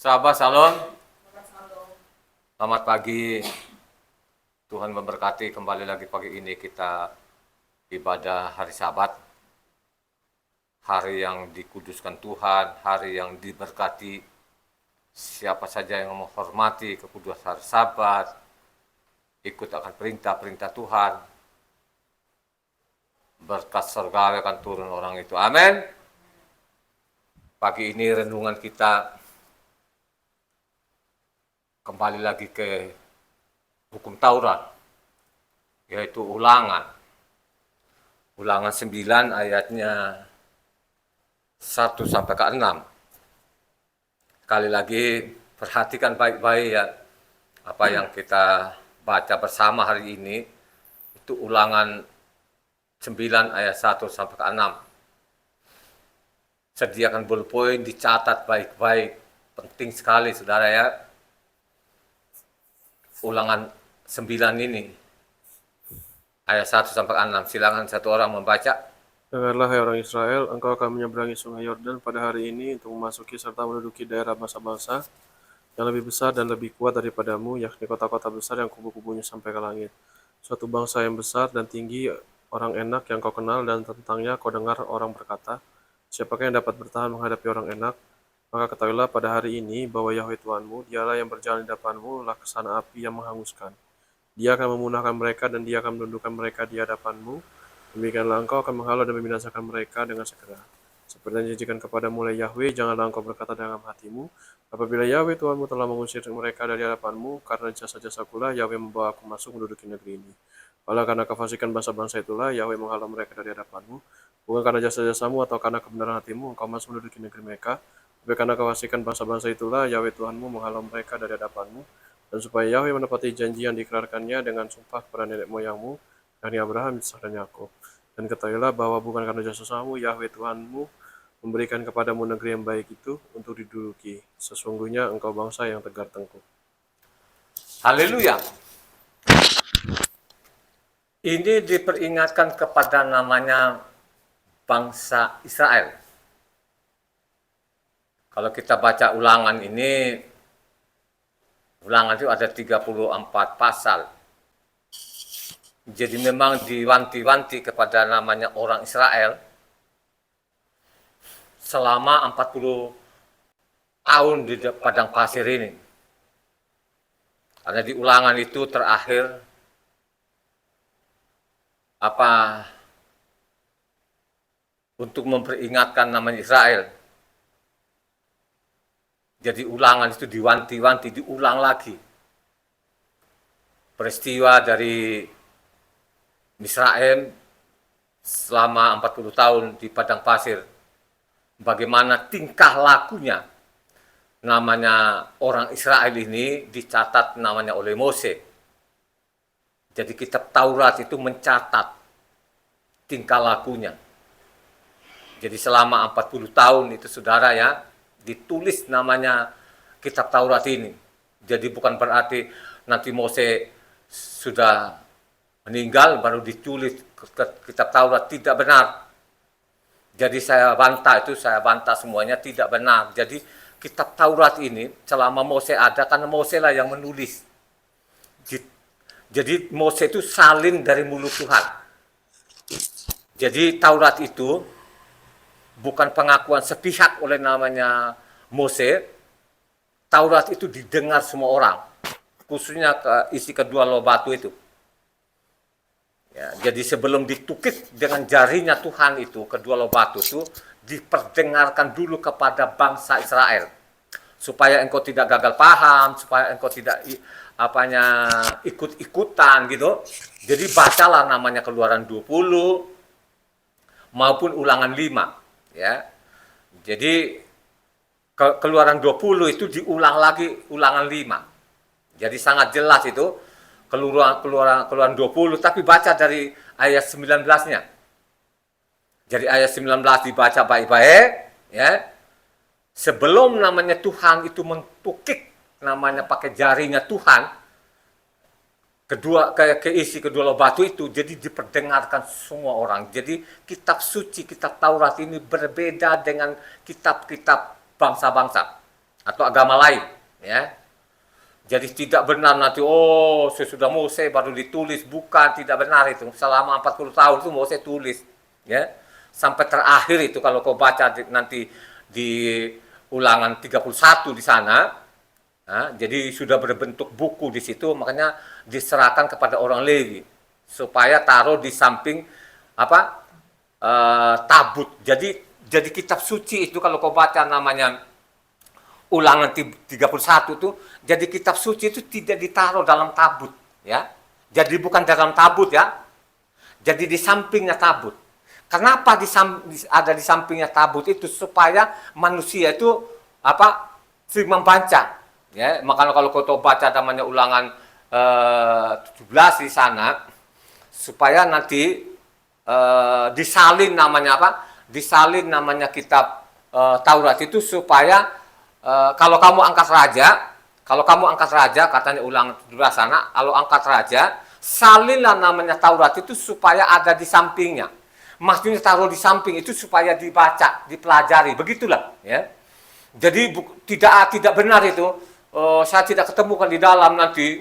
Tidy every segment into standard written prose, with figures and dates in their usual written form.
Sahabat Salon, selamat pagi. Tuhan memberkati, kembali lagi pagi ini kita ibadah hari Sabat. Hari yang dikuduskan Tuhan, hari yang diberkati. Siapa saja yang menghormati kekudusan hari Sabat, ikut akan perintah-perintah Tuhan, berkat surgawi akan turun orang itu. Amin. Pagi ini renungan kita kembali lagi ke hukum Taurat, yaitu Ulangan. Ulangan 9 ayatnya 1 sampai ke 6. Sekali lagi perhatikan baik-baik ya, apa yang kita baca bersama hari ini. Itu Ulangan 9 ayat 1 sampai ke 6. Sediakan ballpoint, dicatat baik-baik. Penting sekali saudara ya. Ulangan 9 ini ayat 1 sampai 6. Silakan satu orang membaca. Dengarlah hai orang Israel, engkau akan menyeberangi sungai Yordan pada hari ini untuk memasuki serta menduduki daerah bangsa-bangsa yang lebih besar dan lebih kuat daripadamu, yakni kota-kota besar yang kubu-kubunya sampai ke langit. Suatu bangsa yang besar dan tinggi, orang enak yang kau kenal, dan tentangnya kau dengar orang berkata, siapakah yang dapat bertahan menghadapi orang enak? Maka ketahuilah pada hari ini bahwa Yahweh Tuhanmu, dialah yang berjalan di depanmu, laksana api yang menghanguskan. Dia akan memunahkan mereka dan dia akan menundukkan mereka di hadapanmu. Demikianlah engkau akan menghalau dan membinasakan mereka dengan segera. Seperti yang dijanjikan kepadamu oleh Yahweh, janganlah engkau berkata dalam hatimu, apabila Yahweh Tuhanmu telah mengusir mereka dari hadapanmu, karena jasa-jasakulah Yahweh membawa aku masuk menduduki negeri ini. Malah karena kefasikan bangsa-bangsa itulah Yahweh menghalau mereka dari hadapanmu, bukan karena jasa-jasamu atau karena kebenaran hatimu engkau masuk menduduki negeri mereka, tapi karena kefasikan bangsa-bangsa itulah Yahweh Tuhanmu menghalau mereka dari hadapanmu, dan supaya Yahweh menepati janji yang diikrarkannya dengan sumpah kepada nenek moyangmu, yakni Abraham, Ishak, dan Yakub. Dan ketahuilah bahwa bukan karena jasa-jasamu Yahweh Tuhanmu memberikan kepadamu negeri yang baik itu untuk diduduki. Sesungguhnya engkau bangsa yang tegar tengkuk. Haleluya. Ini diperingatkan kepada namanya bangsa Israel. Kalau kita baca Ulangan ini, Ulangan itu ada 34 pasal. Jadi memang diwanti-wanti kepada namanya orang Israel selama 40 tahun di padang pasir ini. Karena di Ulangan itu terakhir untuk memperingatkan namanya Israel. Jadi Ulangan itu diwanti-wanti, diulang lagi. Peristiwa dari Misraim selama 40 tahun di padang pasir. Bagaimana tingkah lakunya namanya orang Israel ini dicatat namanya oleh Mose. Jadi kitab Taurat itu mencatat tingkah lakunya. Jadi selama 40 tahun itu saudara ya, ditulis namanya kitab Taurat ini. Jadi bukan berarti nanti Mose sudah meninggal baru ditulis kitab Taurat, tidak benar. Jadi saya bantah semuanya tidak benar. Jadi kitab Taurat ini selama Mose ada, karena Mose lah yang menulis. Jadi Mose itu salin dari mulut Tuhan. Jadi Taurat itu bukan pengakuan sepihak oleh namanya Mose. Taurat itu didengar semua orang, khususnya isi kedua loh batu itu. Ya, jadi sebelum ditukik dengan jarinya Tuhan itu, kedua loh batu itu diperdengarkan dulu kepada bangsa Israel. Supaya engkau tidak gagal paham, supaya engkau tidak ikut-ikutan gitu. Jadi bacalah namanya Keluaran 20 maupun Ulangan 5. Ya. Jadi Keluaran 20 itu diulang lagi Ulangan 5. Jadi sangat jelas itu Keluaran 20, tapi baca dari ayat 19-nya. Jadi ayat 19 dibaca baik-baik ya. Sebelum namanya Tuhan itu mentukik namanya pakai jarinya Tuhan, keisi kedua loh batu itu, jadi diperdengarkan semua orang. Jadi kitab suci, kitab Taurat ini berbeda dengan kitab-kitab bangsa-bangsa. atau agama lain, ya. Jadi tidak benar nanti, oh sesudah Mose baru ditulis, bukan, tidak benar itu. Selama 40 tahun itu Mose tulis, ya. Sampai terakhir itu kalau kau baca nanti di Ulangan 31 di sana, nah, jadi sudah berbentuk buku di situ, makanya diserahkan kepada orang Lewi supaya taruh di samping apa tabut. Jadi kitab suci itu kalau kau baca namanya Ulangan 31 itu, jadi kitab suci itu tidak ditaruh dalam tabut, ya. Jadi bukan dalam tabut, ya. Jadi di sampingnya tabut. Kenapa ada di sampingnya tabut itu? Supaya manusia itu apa? Sering membaca, ya. Makanya kalau kau baca namanya Ulangan 17 di sana, supaya nanti disalin namanya apa? Disalin namanya kitab Taurat itu supaya kalau kamu angkat raja, katanya Ulangan 17 sana, kalau angkat raja, salinlah namanya Taurat itu supaya ada di sampingnya. Maksudnya taruh di samping itu supaya dibaca, dipelajari, begitulah, ya. Jadi tidak benar itu. Saya tidak ketemukan di dalam nanti,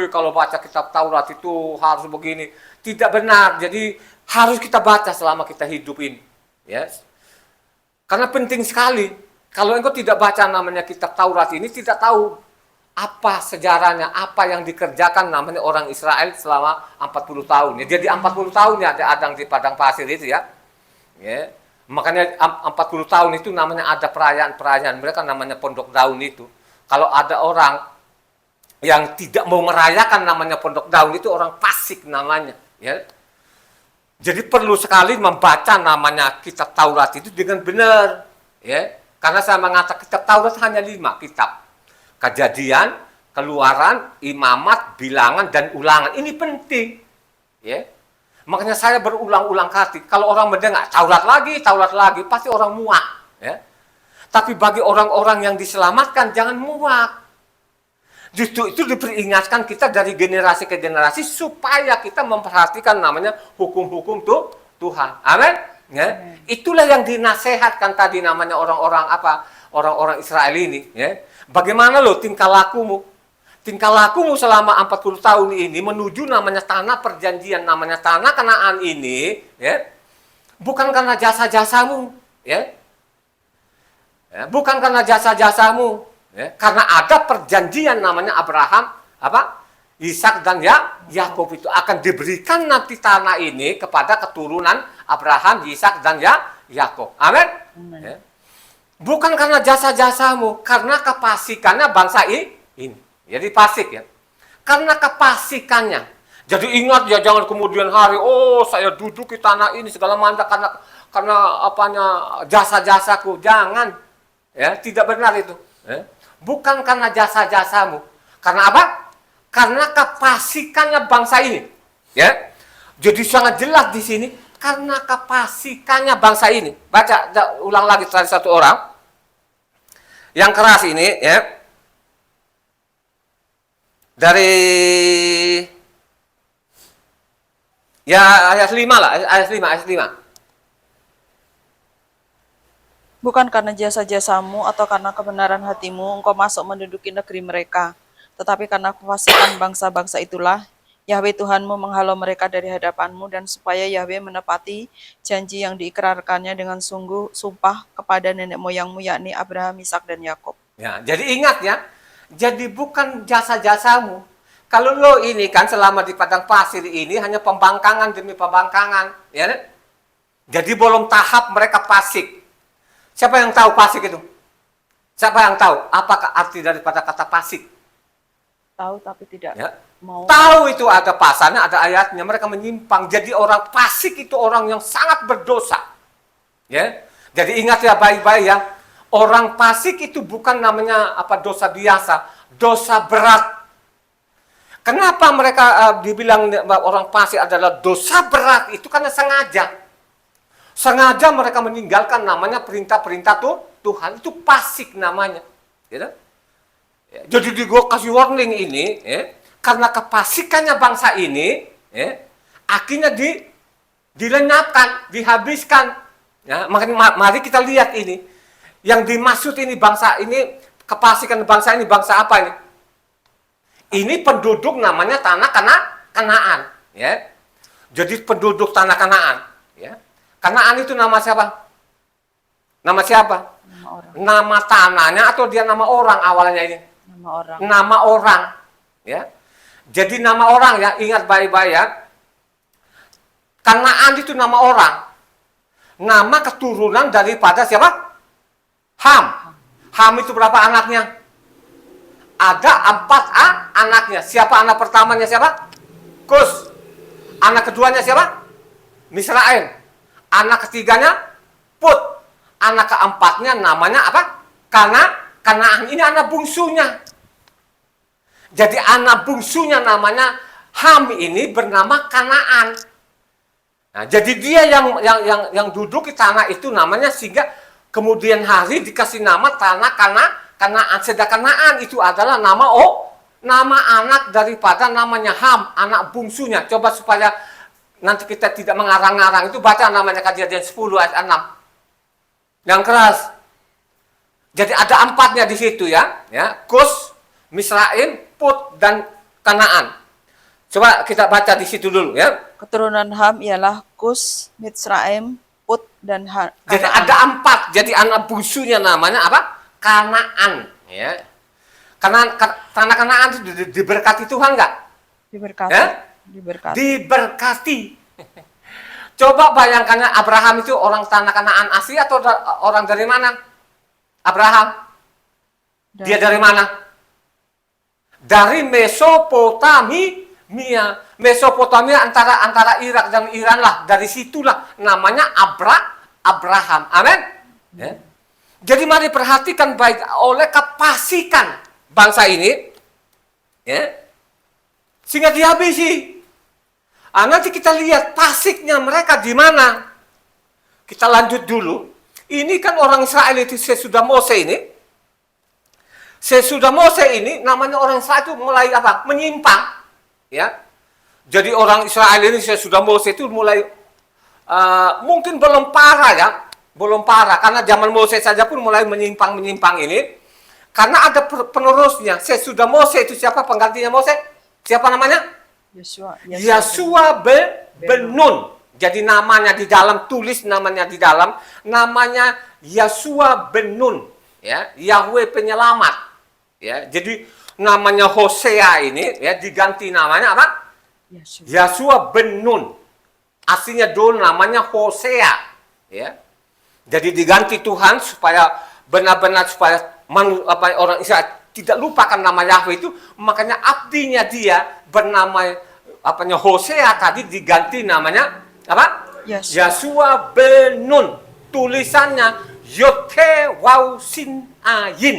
kalau baca kitab Taurat itu harus begini. Tidak benar. Jadi harus kita baca selama kita hidup ini, ya. Karena penting sekali. Kalau engkau tidak baca namanya kitab Taurat ini, tidak tahu apa sejarahnya, apa yang dikerjakan namanya orang Israel selama 40 tahun. Ya, jadi 40 tahun ya ada adang di padang pasir itu, ya. Ya. Makanya 40 tahun itu namanya ada perayaan-perayaan. Mereka namanya pondok daun itu. Kalau ada orang yang tidak mau merayakan namanya pondok daun itu orang fasik namanya, ya. Jadi perlu sekali membaca namanya kitab Taurat itu dengan benar, ya. Karena saya mengatakan kitab Taurat hanya 5 kitab. Kejadian, Keluaran, Imamat, Bilangan, dan Ulangan. Ini penting, ya. Makanya saya berulang-ulang kali, kalau orang mendengar Taurat lagi, pasti orang muak, ya. Tapi bagi orang-orang yang diselamatkan, jangan muak. Justru itu diperingatkan kita dari generasi ke generasi supaya kita memperhatikan namanya hukum-hukum Tuhan. Amin. Ya. Itulah yang dinasehatkan tadi namanya orang-orang Israel ini, ya. Bagaimana lo tingkah lakumu? Tingkah lakumu selama 40 tahun ini menuju namanya tanah perjanjian, namanya tanah Kanaan ini, ya. Bukan karena jasa-jasamu, ya. Ya, bukan karena jasa-jasamu, ya. Karena ada perjanjian namanya Abraham, Ishak dan Yakub itu akan diberikan nanti tanah ini kepada keturunan Abraham, Ishak dan Yakub. Amin. Ya. Bukan karena jasa-jasamu, karena kefasikannya bangsa ini. Jadi fasik, ya. Karena kefasikannya. Jadi ingat ya, jangan kemudian hari, saya duduk di tanah ini segala macam karena jasa-jasaku. Jangan. Ya, tidak benar itu. Ya. Bukan karena jasa-jasamu. Karena apa? Karena kefasikannya bangsa ini. Ya. Jadi sangat jelas di sini karena kefasikannya bangsa ini. Baca ulang lagi tadi satu orang yang keras ini, ya. Dari ayat 5 lah, ayat 5. Bukan karena jasa-jasamu atau karena kebenaran hatimu engkau masuk menduduki negeri mereka, tetapi karena kefasikan bangsa-bangsa itulah Yahweh Tuhanmu menghalau mereka dari hadapanmu, dan supaya Yahweh menepati janji yang diikrarkannya dengan sungguh sumpah kepada nenek moyangmu, yakni Abraham, Ishak, dan Yakub. Ya, jadi ingat ya, jadi bukan jasa-jasamu. Kalau lo ini kan selama di padang pasir ini hanya pembangkangan demi pembangkangan, ya. Jadi belum tahap mereka fasik. Siapa yang tahu fasik itu? Siapa yang tahu apakah arti daripada kata fasik? Tahu tapi tidak mau. Tahu itu ada pasalnya, ada ayatnya. Mereka menyimpang. Jadi orang fasik itu orang yang sangat berdosa. Ya. Jadi ingat ya baik-baik ya. Orang fasik itu bukan namanya dosa biasa, dosa berat. Kenapa mereka dibilang orang fasik adalah dosa berat? Itu karena sengaja. Sengaja mereka meninggalkan namanya perintah-perintah Tuhan. Itu fasik namanya. Gitu? Ya, jadi gue kasih warning ini, ya, karena kefasikannya bangsa ini, ya, akhirnya dilenyapkan, dihabiskan. Ya, mari kita lihat ini. Yang dimaksud ini bangsa ini, kefasikan bangsa ini bangsa apa ini? Ini penduduk namanya tanah Kanaan, ya. Jadi penduduk tanah Kanaan, ya. Kanaan itu nama siapa? Nama siapa? Nama orang. Nama tanahnya atau dia nama orang awalnya ini? Nama orang. Nama orang, ya. Jadi nama orang ya, ingat baik-baik ya. Kanaan itu nama orang. Nama keturunan daripada siapa? Ham. Ham itu berapa anaknya? Ada 4 anaknya. Siapa anak pertamanya siapa? Kus. Anak keduanya siapa? Misraim. Anak ketiganya Put. Anak keempatnya namanya apa? Kanaan. Ini anak bungsunya. Jadi anak bungsunya namanya Ham ini bernama Kanaan. Nah, jadi dia yang duduk di tanah itu namanya, sehingga kemudian hari dikasih nama tanah Kanaan. Sedangkan Kanaan itu adalah nama anak daripada namanya Ham, anak bungsunya. Coba supaya nanti kita tidak mengarang-arang, itu baca namanya Kejadian 10 ayat 6. Yang keras. Jadi ada 4-nya di situ ya. Kus, Misraim, Put, dan Kanaan. Coba kita baca di situ dulu ya. Keturunan Ham ialah Kus, Mitsraim, Put, dan Kanaan. Jadi ada 4. Jadi anak bungsunya namanya apa? Kanaan. Ya. Karena tanah Kanaan itu diberkati Tuhan nggak? Diberkati. Ya? Diberkati. Diberkati. Coba bayangkannya, Abraham itu orang tanah Kanaan asli atau orang dari mana? Abraham. Dia dari mana? Dari Mesopotamia. Mesopotamia antara Irak dan Iran lah. Dari situlah namanya Abraham. Amin. Ya. Jadi mari perhatikan baik oleh kefasikan bangsa ini, ya, sehingga dihabisi. Nanti kita lihat fasiknya mereka di mana. Kita lanjut dulu. Ini kan orang Israel itu sesudah Mose ini. Sesudah Mose ini namanya orang Israel itu mulai apa? Menyimpang. Ya. Jadi orang Israel ini sesudah Mose itu mulai mungkin belum parah ya. Belum parah, karena zaman Mose saja pun mulai menyimpang ini. Karena ada penerusnya. Sesudah Mose itu siapa penggantinya Mose? Siapa namanya? Yosua ben Nun. Jadi namanya di dalam, tulis namanya di dalam, namanya Yosua ben Nun. Ya, Yahweh penyelamat. Ya, jadi namanya Hosea ini ya diganti namanya apa? Yosua ben Nun. Aslinya dulu namanya Hosea. Ya. Jadi diganti Tuhan supaya benar-benar supaya orang Israel tidak lupakan nama Yahweh itu. Makanya abdinya dia bernama Hosea tadi diganti namanya apa? Yosua ben Nun. Tulisannya Yotewausin-ayin.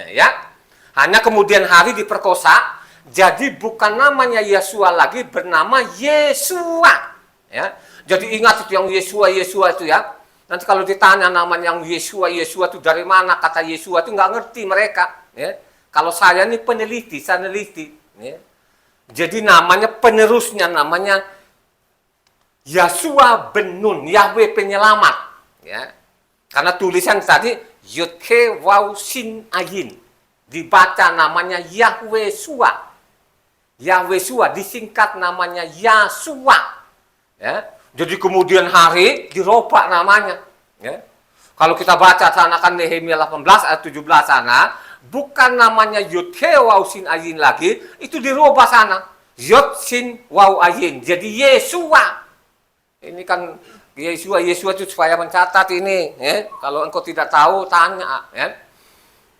Ya. Hanya kemudian hari diperkosa, jadi bukan namanya Yesua lagi, bernama Yesua. Ya. Jadi ingat itu yang Yesua itu ya. Nanti kalau ditanya namanya yang Yesua itu dari mana, kata Yesua itu nggak ngerti mereka. Ya. Kalau saya ini peneliti, saya neliti. Ya. Jadi namanya penerusnya namanya Yosua ben Nun, Yahweh penyelamat. Ya. Karena tulisan tadi Yotewausin-ayin, dibaca namanya Yahweh Sua. Yahweh Sua disingkat namanya Yasua. Ya. Jadi kemudian hari dirubah namanya. Ya. Kalau kita baca sana kan Nehemia 18 ayat 17 sana, bukan namanya Yotewausin-ayin lagi, itu dirubah sana. Yotsin-wau-ayin. Jadi Yesua. Ini kan Yesua itu supaya mencatat ini. Ya. Kalau engkau tidak tahu, tanya. Ya.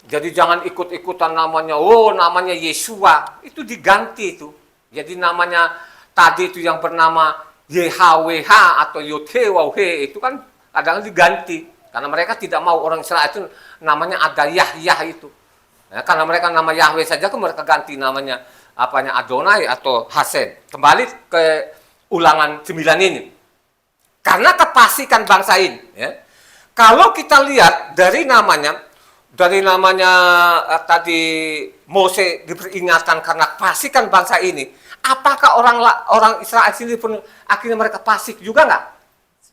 Jadi jangan ikut-ikutan namanya, namanya Yesua. Itu diganti itu. Jadi namanya tadi itu yang bernama YHWH atau Yotewauhe itu kan kadang diganti karena mereka tidak mau orang Israel itu namanya ada Yahya itu. Ya, karena mereka nama Yahweh saja kan mereka ganti namanya Adonai atau Hasen. Kembali ke Ulangan 9 ini. Karena kefasikan bangsa ini, ya. Kalau kita lihat dari namanya tadi Mose diperingatkan karena kefasikan bangsa ini. Apakah orang Israel sendiri pun akhirnya mereka fasik juga nggak?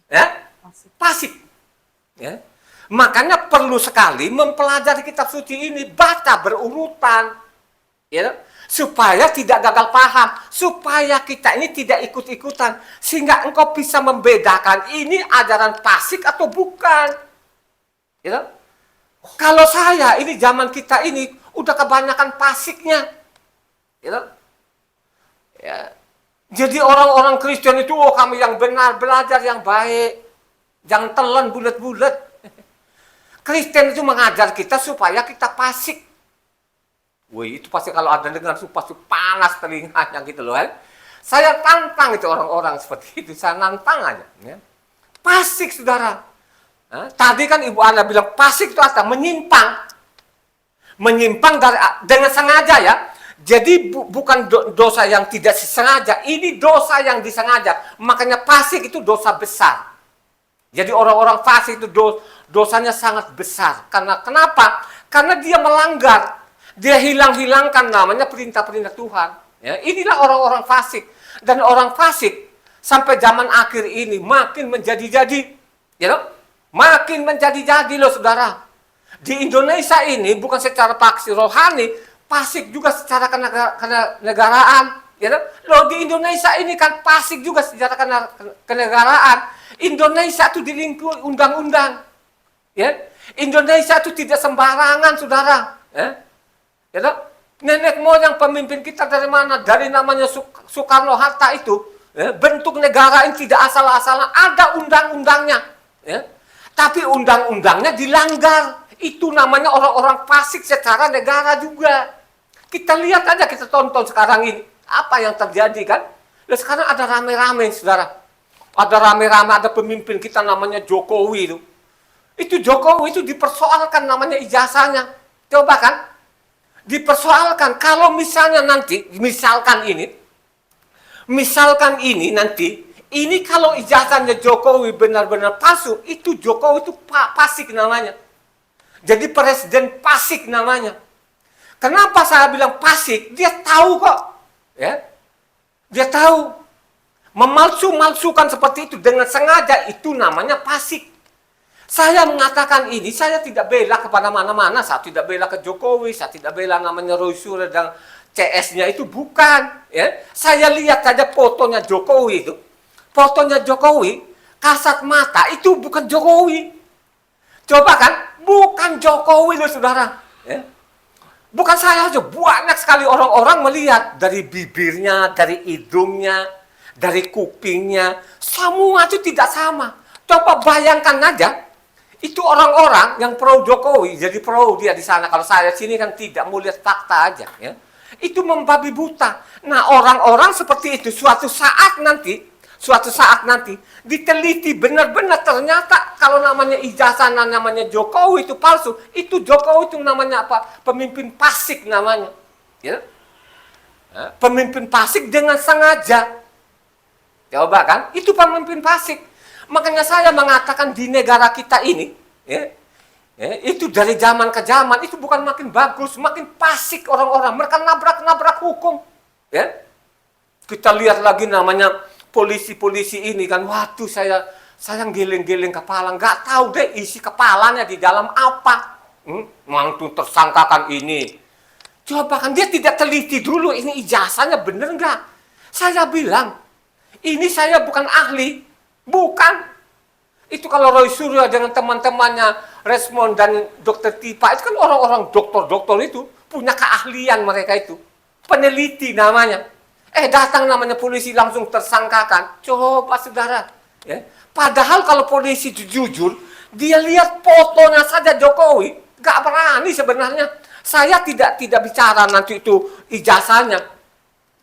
Ya, fasik. Ya. Makanya perlu sekali mempelajari kitab suci ini, baca berurutan, ya, supaya tidak gagal paham, supaya kita ini tidak ikut-ikutan, sehingga engkau bisa membedakan ini ajaran fasik atau bukan. Ya. Kalau saya ini zaman kita ini udah kebanyakan fasiknya, ya. Ya. Jadi orang-orang Kristen itu, oh kami yang benar, belajar yang baik, jangan telan bulat-bulat. Kristen itu mengajar kita supaya kita fasik. Wih, itu pasti kalau ada dengar pasti panas telinganya gitu loh. Saya tantang itu orang-orang seperti itu, saya nantang aja. Ya. Fasik, saudara. Tadi kan Ibu Ana bilang fasik itu apa? Menyimpang. Menyimpang dengan sengaja ya. Jadi bukan dosa yang tidak disengaja, ini dosa yang disengaja. Makanya fasik itu dosa besar. Jadi orang-orang fasik itu dosanya sangat besar. Karena kenapa? Karena dia melanggar. Dia hilang-hilangkan namanya perintah-perintah Tuhan. Ya, inilah orang-orang fasik. Dan orang fasik sampai zaman akhir ini makin menjadi-jadi. Ya, makin menjadi-jadi loh saudara. Di Indonesia ini bukan secara faksi rohani, fasik juga secara kenegaraan. Ya, loh di Indonesia ini kan fasik juga secara kenegaraan. Indonesia itu dilingkupi undang-undang. Ya, Indonesia itu tidak sembarangan, saudara. Ya, nenek moyang pemimpin kita dari mana? Dari namanya Soekarno Hatta itu. Ya, bentuk negara ini tidak asal-asalan, ada undang-undangnya. Ya, tapi undang-undangnya dilanggar. Itu namanya orang-orang fasik secara negara juga. Kita lihat aja, kita tonton sekarang ini. Apa yang terjadi kan? Dan sekarang ada rame-rame, saudara. Ada rame-rame, ada pemimpin kita namanya Jokowi itu. Itu Jokowi itu dipersoalkan namanya ijazahnya. Coba kan? Dipersoalkan. Kalau misalnya nanti, misalkan ini nanti, ini kalau ijazahnya Jokowi benar-benar palsu, itu Jokowi itu fasik namanya. Jadi presiden fasik namanya. Kenapa saya bilang fasik? Dia tahu kok. Ya. Dia tahu. Memalsu-malsukan seperti itu dengan sengaja, itu namanya fasik. Saya mengatakan ini, saya tidak bela kepada mana-mana, saya tidak bela ke Jokowi, saya tidak bela namanya Roy Suryo dan CS-nya itu, bukan. Ya. Saya lihat saja fotonya Jokowi itu. Fotonya Jokowi, kasat mata, itu bukan Jokowi. Coba kan, bukan Jokowi loh saudara. Ya. Bukan saya aja, banyak sekali orang-orang melihat dari bibirnya, dari hidungnya, dari kupingnya, semua itu tidak sama. Coba bayangkan aja, itu orang-orang yang pro Jokowi, jadi pro dia di sana. Kalau saya sini kan tidak, mau lihat fakta aja. Ya. Itu membabi buta. Nah orang-orang seperti itu suatu saat nanti diteliti benar-benar ternyata kalau namanya ijazah namanya Jokowi itu palsu, itu Jokowi itu namanya apa? Pemimpin fasik namanya. Ya. Pemimpin fasik dengan sengaja. Coba kan, itu pemimpin fasik. Makanya saya mengatakan di negara kita ini, itu dari zaman ke zaman, itu bukan makin bagus, makin fasik orang-orang. Mereka nabrak-nabrak hukum. Ya. Kita lihat lagi namanya polisi-polisi ini kan, waduh saya geleng-geleng kepala, nggak tahu deh isi kepalanya di dalam apa. Mantu tersangkakan ini. Coba kan dia tidak teliti dulu, ini ijazahnya bener nggak? Saya bilang, ini saya bukan ahli, bukan. Itu kalau Roy Suryo dengan teman-temannya Resmond dan Dokter Tipa, itu kan orang-orang dokter-dokter itu punya keahlian mereka itu. Peneliti namanya. Datang namanya polisi langsung tersangkakan. Coba saudara. Ya. Padahal kalau polisi jujur, dia lihat fotonya saja Jokowi, gak berani sebenarnya. Saya tidak bicara nanti itu ijazahnya.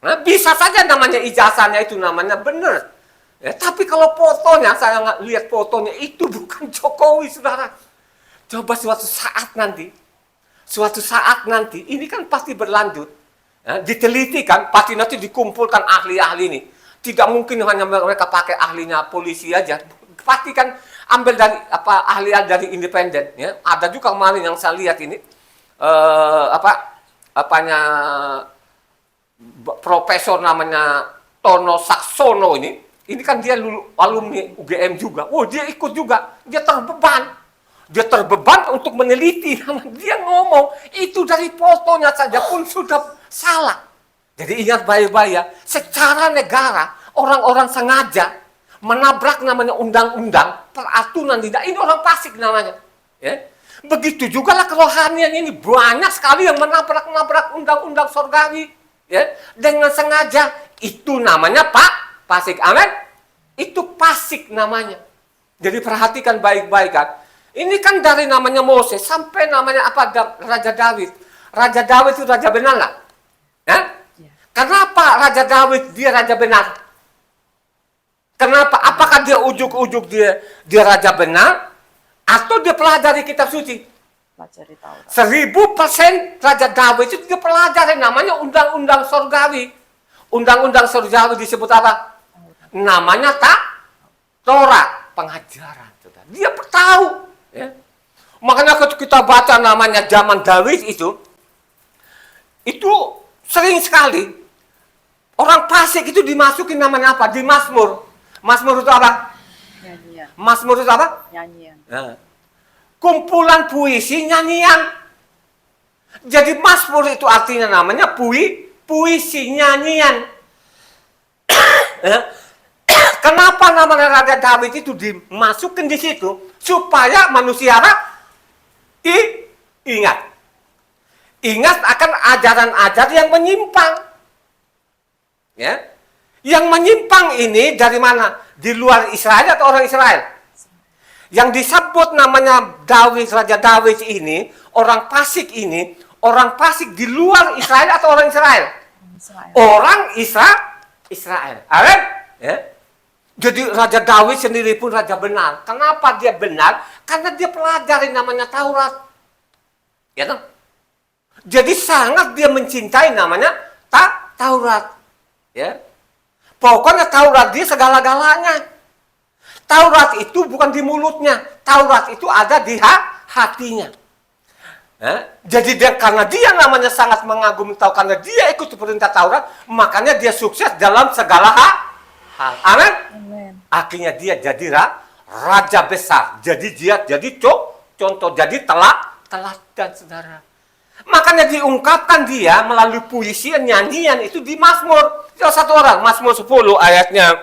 Nah, bisa saja namanya ijazahnya itu namanya benar. Ya, tapi kalau fotonya, saya nggak lihat fotonya, itu bukan Jokowi, saudara. Coba suatu saat nanti, ini kan pasti berlanjut. Ya, diteliti kan, pasti nanti dikumpulkan ahli-ahli ini. Tidak mungkin hanya mereka pakai ahlinya polisi aja. Pasti kan ambil dari ahli dari independen. Ya. Ada juga kemarin yang saya lihat ini, profesor namanya Tono Saksono ini kan dia alumni UGM juga. Oh, dia ikut juga. Dia terbeban. Dia terbeban untuk meneliti. Dia ngomong, itu dari fotonya saja pun sudah salah. Jadi ingat baik-baik ya, secara negara, orang-orang sengaja menabrak namanya undang-undang, peraturan tidak. Ini orang fasik namanya. Ya. Begitu juga lah kerohanian ini. Banyak sekali yang menabrak-nabrak undang-undang surgawi. Ya. Dengan sengaja. Itu namanya fasik. Amin. Itu fasik namanya. Jadi perhatikan baik-baik kan. Ini kan dari namanya Moses sampai namanya apa? Raja Daud. Raja Daud itu raja benar nggak? Ya? Kenapa Raja Daud dia raja benar? Kenapa? Apakah dia ujuk-ujuk dia raja benar? Atau dia pelajari kitab suci? Pelajari Taurat. 1000% Raja Daud itu dia pelajari namanya undang-undang surgawi. Undang-undang surgawi disebut apa? Namanya Torah, pengajaran. Dia tahu. Ya. Makanya kalau kita baca namanya zaman Daud itu sering sekali orang fasik itu dimasukin namanya apa? Di Mazmur. Mazmur itu apa? Nyanyian. Mazmur itu apa? Nyanyian. Nah, kumpulan puisi, nyanyian. Jadi Mazmur itu artinya namanya puisi, nyanyian. Kenapa namanya Raja Daud itu dimasukin di situ? Supaya manusia ingat. Ingat akan ajaran-ajaran yang menyimpang. Ya, yang menyimpang ini dari mana? Di luar Israel atau orang Israel? Yang disebut namanya Raja Daud ini, orang fasik ini, orang fasik di luar Israel atau orang Israel? Orang Israel. Amin? Ya. Jadi Raja Daud sendiri pun raja benar. Kenapa dia benar? Karena dia pelajari namanya Taurat. Ya toh? Jadi sangat dia mencintai namanya Taurat. Ya. Pokoknya Taurat dia segala-galanya. Taurat itu bukan di mulutnya. Taurat itu ada di hatinya. Ya. Jadi karena dia namanya sangat mengagumi Taurat, karena dia ikut perintah Taurat, makanya dia sukses dalam segala hal. Amin. Akhirnya dia jadi raja besar. Jadi dia jadi contoh, jadi teladan saudara. Makanya diungkapkan dia melalui puisi, nyanyian itu di Mazmur. Salah satu orang, Mazmur 10 ayatnya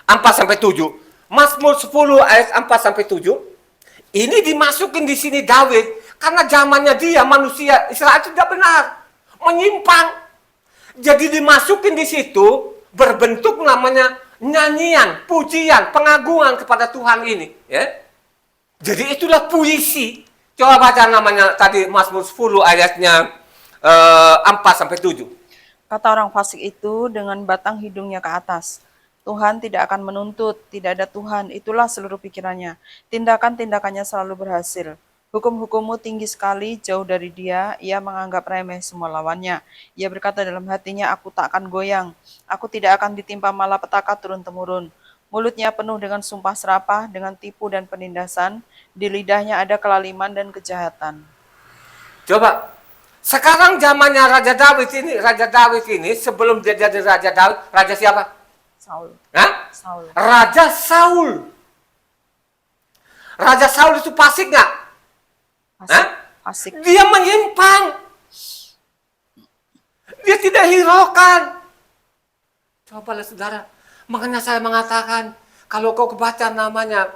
4-7. Mazmur 10 ayat 4-7. Ini dimasukin di sini Daud karena zamannya dia manusia Israel tidak benar, menyimpang. Jadi dimasukin di situ berbentuk namanya nyanyian, pujian, pengagungan kepada Tuhan ini, ya. Jadi itulah puisi. Coba baca namanya tadi Mazmur 10 ayatnya 4-7. Kata orang fasik itu dengan batang hidungnya ke atas. Tuhan tidak akan menuntut, tidak ada Tuhan, itulah seluruh pikirannya. Tindakan-tindakannya selalu berhasil. Hukum-hukummu tinggi sekali, jauh dari dia, ia menganggap remeh semua lawannya. Ia berkata dalam hatinya, aku tak akan goyang, aku tidak akan ditimpa malapetaka turun-temurun. Mulutnya penuh dengan sumpah serapah, dengan tipu dan penindasan, di lidahnya ada kelaliman dan kejahatan. Coba, sekarang zamannya Raja Daud ini sebelum dia jadi Raja Daud, raja siapa? Saul. Hah? Saul. Raja Saul. Raja Saul itu fasik nggak? Fasik. Dia menyimpang. Dia tidak hiraukan. Cobalah saudara. Makanya saya mengatakan, kalau kau kebaca namanya,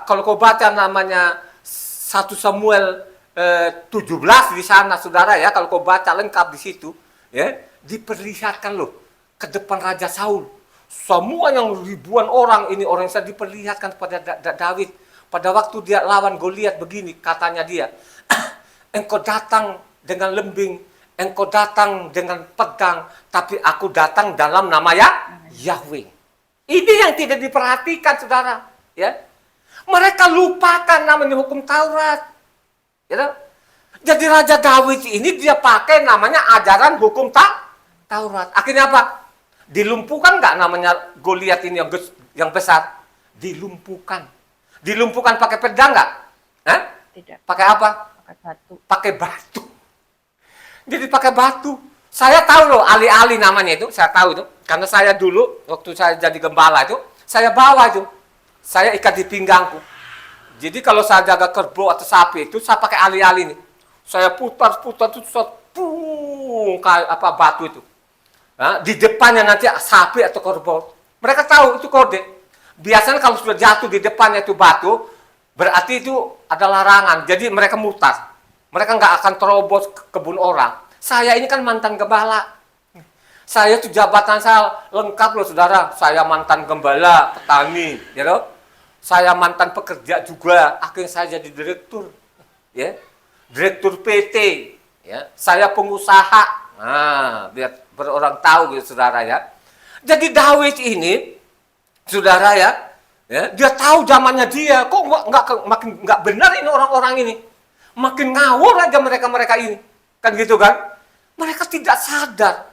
kalau kau baca namanya 1 Samuel 17 di sana, saudara ya, kalau kau baca lengkap di situ, ya, diperlihatkan loh ke depan Raja Saul. Semua yang ribuan orang ini orang yang diperlihatkan kepada Daud. Pada waktu dia lawan Goliat begini, katanya dia, engkau datang dengan lembing, engkau datang dengan pedang, tapi aku datang dalam nama Yahweh. Ini yang tidak diperhatikan, saudara. Ya, mereka lupakan namanya hukum Taurat. Ya, jadi Raja Daud ini dia pakai namanya ajaran hukum Taurat. Akhirnya apa? Dilumpuhkan nggak namanya Goliat ini yang besar? Dilumpuhkan. Dilumpuhkan pakai pedang nggak? Hah? Tidak. Pakai apa? Pakai batu. Pakai batu. Jadi pakai batu. Saya tahu loh ali-ali namanya itu. Saya tahu itu. Karena saya dulu waktu saya jadi gembala itu, saya bawa itu saya ikat di pinggangku. Jadi kalau saya jaga kerbau atau sapi itu, saya pakai ali-ali nih. Saya putar-putar itu, saya kayak apa batu itu. Nah, di depannya nanti sapi atau kerbau. Mereka tahu itu kode. Biasanya kalau sudah jatuh di depannya itu batu, berarti itu ada larangan. Jadi mereka mutar. Mereka nggak akan terobos ke kebun orang. Saya ini kan mantan gembala. Saya tuh jabatan saya lengkap loh saudara. Saya mantan gembala, petani, ya loh. Saya mantan pekerja juga. Akhirnya saya jadi direktur, ya, direktur PT. Ya, saya pengusaha. Nah, biar berorang tahu gitu saudara ya. Jadi Daud ini, saudara ya, dia tahu zamannya dia. Kok makin nggak benar ini orang-orang ini. Makin ngawur aja mereka ini. Kan gitu kan? Mereka tidak sadar.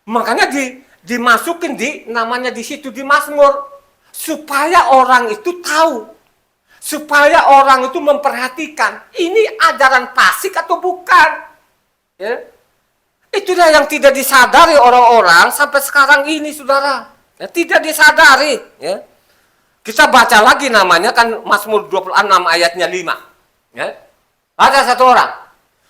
Makanya dimasukin namanya di situ di Mazmur. Supaya orang itu tahu. Supaya orang itu memperhatikan. Ini ajaran fasik atau bukan. Ya. Itulah yang tidak disadari orang-orang sampai sekarang ini, saudara. Ya, tidak disadari. Ya. Kita baca lagi namanya kan Mazmur 26 ayatnya 5. Ya. Ada satu orang.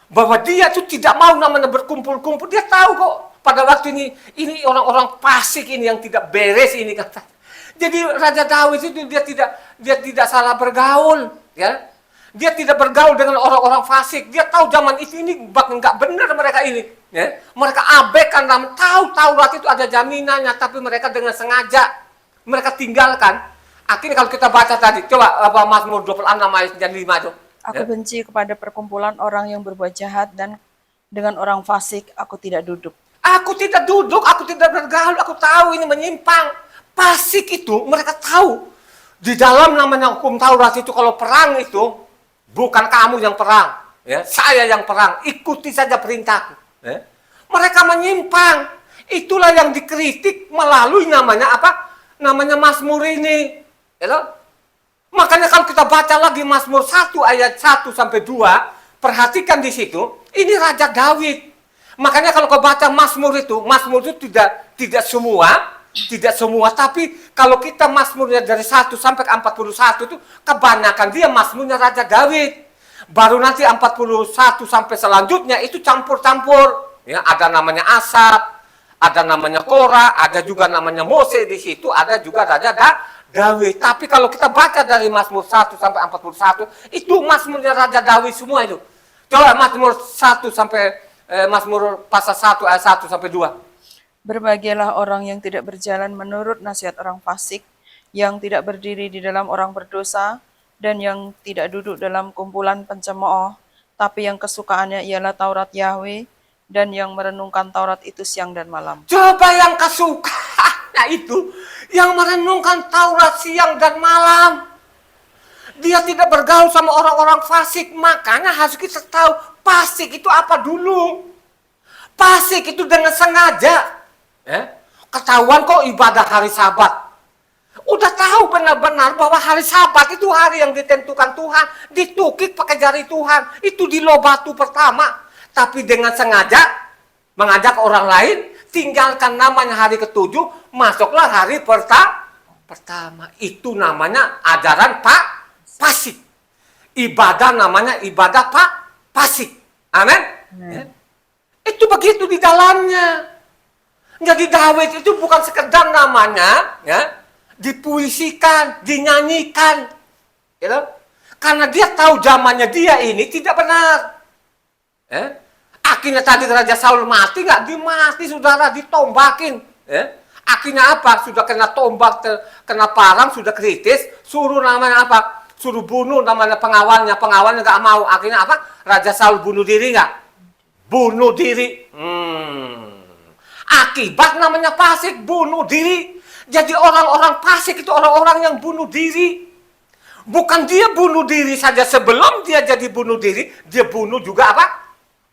Bahwa dia tuh tidak mau namanya berkumpul-kumpul. Dia tahu kok pada waktu ini orang-orang fasik ini yang tidak beres ini kata. Jadi Raja Daud itu dia tidak salah bergaul, ya. Dia tidak bergaul dengan orang-orang fasik. Dia tahu zaman itu ini bahkan nggak benar mereka ini, ya. Mereka abaikan, tahu Taurat itu ada jaminannya, tapi mereka dengan sengaja mereka tinggalkan. Akhirnya kalau kita baca tadi, coba Mazmur 26 ayat 5 itu. Aku benci kepada perkumpulan orang yang berbuat jahat dan dengan orang fasik aku tidak duduk. Aku tidak duduk, aku tidak bergaul, aku tahu ini menyimpang. Fasik itu mereka tahu. Di dalam namanya hukum Taurat itu kalau perang itu bukan kamu yang perang, ya, saya yang perang. Ikuti saja perintahku. Ya. Mereka menyimpang. Itulah yang dikritik melalui namanya apa? Namanya Mazmur ini. Ya, makanya kalau kita baca lagi Mazmur 1 ayat 1 sampai 2, perhatikan di situ, ini Raja Daud. Makanya kalau kau baca Mazmur itu tidak semua, tapi kalau kita Mazmurnya dari 1 sampai 41 itu kebanyakan dia Mazmurnya Raja Daud. Baru nanti 41 sampai selanjutnya itu campur-campur. Ya, ada namanya Asaf, ada namanya Korah, ada juga namanya Mose di situ, ada juga Raja Daud. Tapi kalau kita baca dari Mazmur 1 sampai 41 itu Mazmurnya Raja Daud semua itu. Coba Mazmur 1 sampai Mazmur pasal 1 ayat 1 sampai 2. Berbahagialah orang yang tidak berjalan menurut nasihat orang fasik, yang tidak berdiri di dalam orang berdosa, dan yang tidak duduk dalam kumpulan pencemooh, tapi yang kesukaannya ialah Taurat Yahweh, dan yang merenungkan Taurat itu siang dan malam. Coba yang kesukaannya itu, yang merenungkan Taurat siang dan malam. Dia tidak bergaul sama orang-orang fasik, makanya harus kita tahu fasik itu apa dulu. Fasik itu dengan sengaja. Ketahuan kok ibadah hari Sabat. Udah tahu benar-benar bahwa hari Sabat itu hari yang ditentukan Tuhan. Ditukik pakai jari Tuhan. Itu di loh batu pertama. Tapi dengan sengaja mengajak orang lain, tinggalkan namanya hari ke-7, masuklah hari pertama. Itu namanya ajaran fasik. Ibadah namanya ibadah fasik. Amin. Itu begitu di dalamnya. Jadi Daud itu bukan sekedar namanya, ya, dipuisikan, dinyanyikan, ya, karena dia tahu zamannya dia ini tidak benar. Akhirnya tadi Raja Saul mati, nggak dimati, saudara, ditombakin. Akhirnya apa? Sudah kena tombak, kena parang, sudah kritis, suruh namanya apa? Suruh bunuh namanya pengawalnya nggak mau. Akhirnya apa? Raja Saul bunuh diri nggak? Bunuh diri. Akibat namanya fasik, bunuh diri. Jadi orang-orang fasik itu orang-orang yang bunuh diri. Bukan dia bunuh diri saja, sebelum dia jadi bunuh diri, dia bunuh juga apa?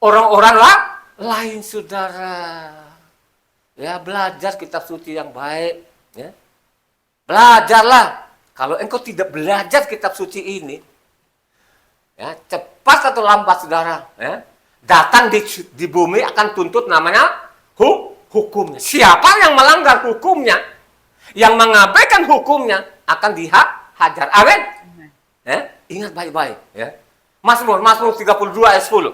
Orang-orang lain, saudara. Ya, belajar kitab suci yang baik. Ya. Belajarlah. Kalau engkau tidak belajar kitab suci ini, ya, cepat atau lambat, saudara, ya, datang di bumi akan tuntut namanya hukumnya. Siapa yang melanggar hukumnya, yang mengabaikan hukumnya, akan hajar. Amin. Ingat baik-baik ya. Mazmur 32 ayat 10.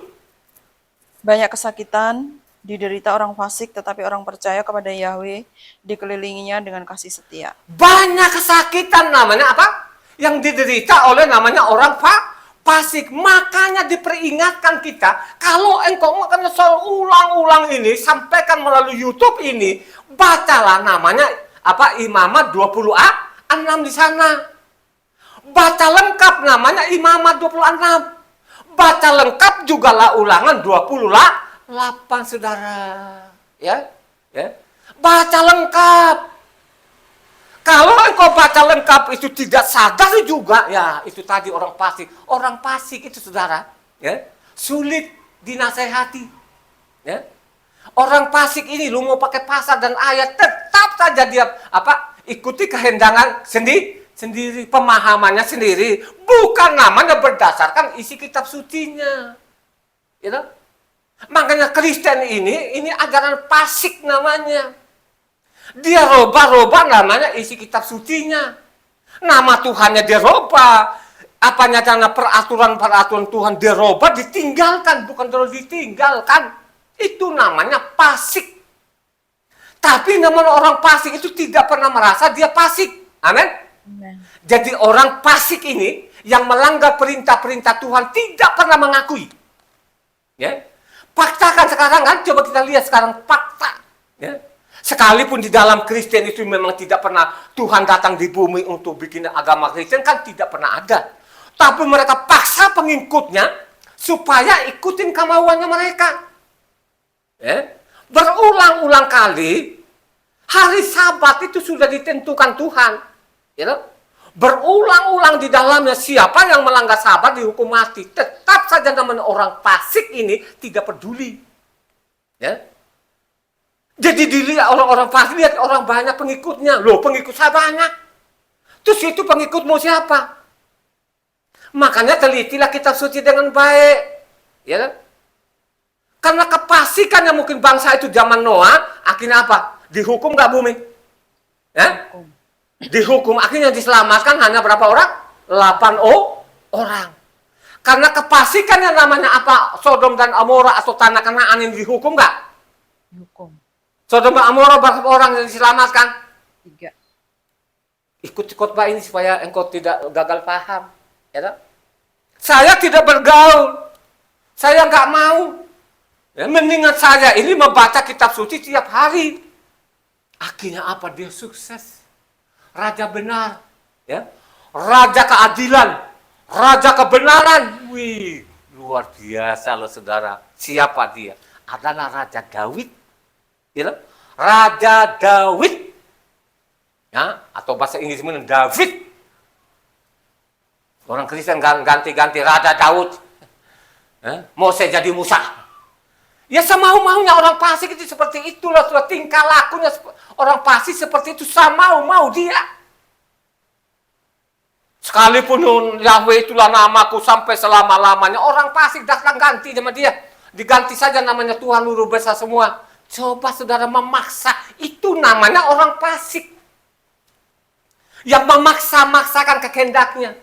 Banyak kesakitan diderita orang fasik, tetapi orang percaya kepada Yahweh dikelilinginya dengan kasih setia. Banyak kesakitan namanya apa? Yang diderita oleh namanya orang fasik. Makanya diperingatkan kita, kalau engkau akan soal ulang-ulang ini, sampaikan melalui YouTube ini, bacalah namanya apa? Imamat 26 di sana. Baca lengkap namanya Imamat 26. Baca lengkap juga lah Ulangan 28, saudara. Ya. Baca lengkap. Kalau engkau baca lengkap itu tidak sadar juga, ya itu tadi orang fasik. Orang fasik itu, saudara, ya, sulit dinasehati. Ya. Orang fasik ini lu mau pakai pasal dan ayat tetap saja dia ikuti kehendangan sendiri, pemahamannya sendiri, bukan namanya berdasarkan isi kitab sucinya. Gitu? Makanya Kristen ini ajaran fasik namanya. Dia robah namanya isi kitab sucinya. Nama Tuhannya dia robah. Apanya karena peraturan Tuhan dia robah, ditinggalkan, bukan terus ditinggalkan. Itu namanya fasik. Tapi namanya orang fasik itu tidak pernah merasa dia fasik. Amin. Jadi orang fasik ini yang melanggar perintah-perintah Tuhan tidak pernah mengakui. Ya. Fakta kan sekarang kan, coba kita lihat sekarang fakta. Ya. Sekalipun di dalam Kristen itu memang tidak pernah Tuhan datang di bumi untuk bikin agama Kristen, kan tidak pernah ada. Tapi mereka paksa pengikutnya supaya ikutin kemauannya mereka. Ya. Berulang-ulang kali hari Sabat itu sudah ditentukan Tuhan. Ya. Berulang-ulang di dalamnya siapa yang melanggar Sabat dihukum mati. Tetap saja namanya orang fasik ini tidak peduli. Ya. Jadi dilihat orang-orang fasik, lihat orang banyak pengikutnya. Loh, pengikut saya banyak. Terus itu pengikutmu siapa? Makanya telitilah kitab suci dengan baik. Ya. Karena kefasikannya mungkin bangsa itu zaman Noah, akhirnya apa? Dihukum nggak bumi? Ya? Dihukum, akhirnya diselamatkan hanya berapa orang? 8 orang. Karena kefasikan yang namanya apa? Sodom dan Amora atau tanah Kanaan ini dihukum nggak? Dihukum. Sodom dan Amora berapa orang yang diselamatkan? 3. Ikuti khotbah ini supaya engkau tidak gagal paham. Ya, saya tidak bergaul. Saya nggak mau. Ya, mendingan saya ini membaca kitab suci tiap hari. Akhirnya apa? Dia sukses. Raja benar, ya, raja keadilan, raja kebenaran. Wih, luar biasa loh, saudara. Siapa dia? Adalah Raja Daud, ya, Raja Daud, ya, atau bahasa Inggris mana David. Orang Kristen ganti-ganti Raja Daud. Mose jadi Musa. Ya semau-maunya orang fasik itu seperti itulah, tingkah lakunya orang fasik seperti itu, sama mau dia. Sekalipun Yahweh itulah namaku sampai selama-lamanya, orang fasik datang ganti sama dia. Diganti saja namanya Tuhan luar biasa semua. Coba saudara memaksa, itu namanya orang fasik. Yang memaksa-maksakan kehendaknya.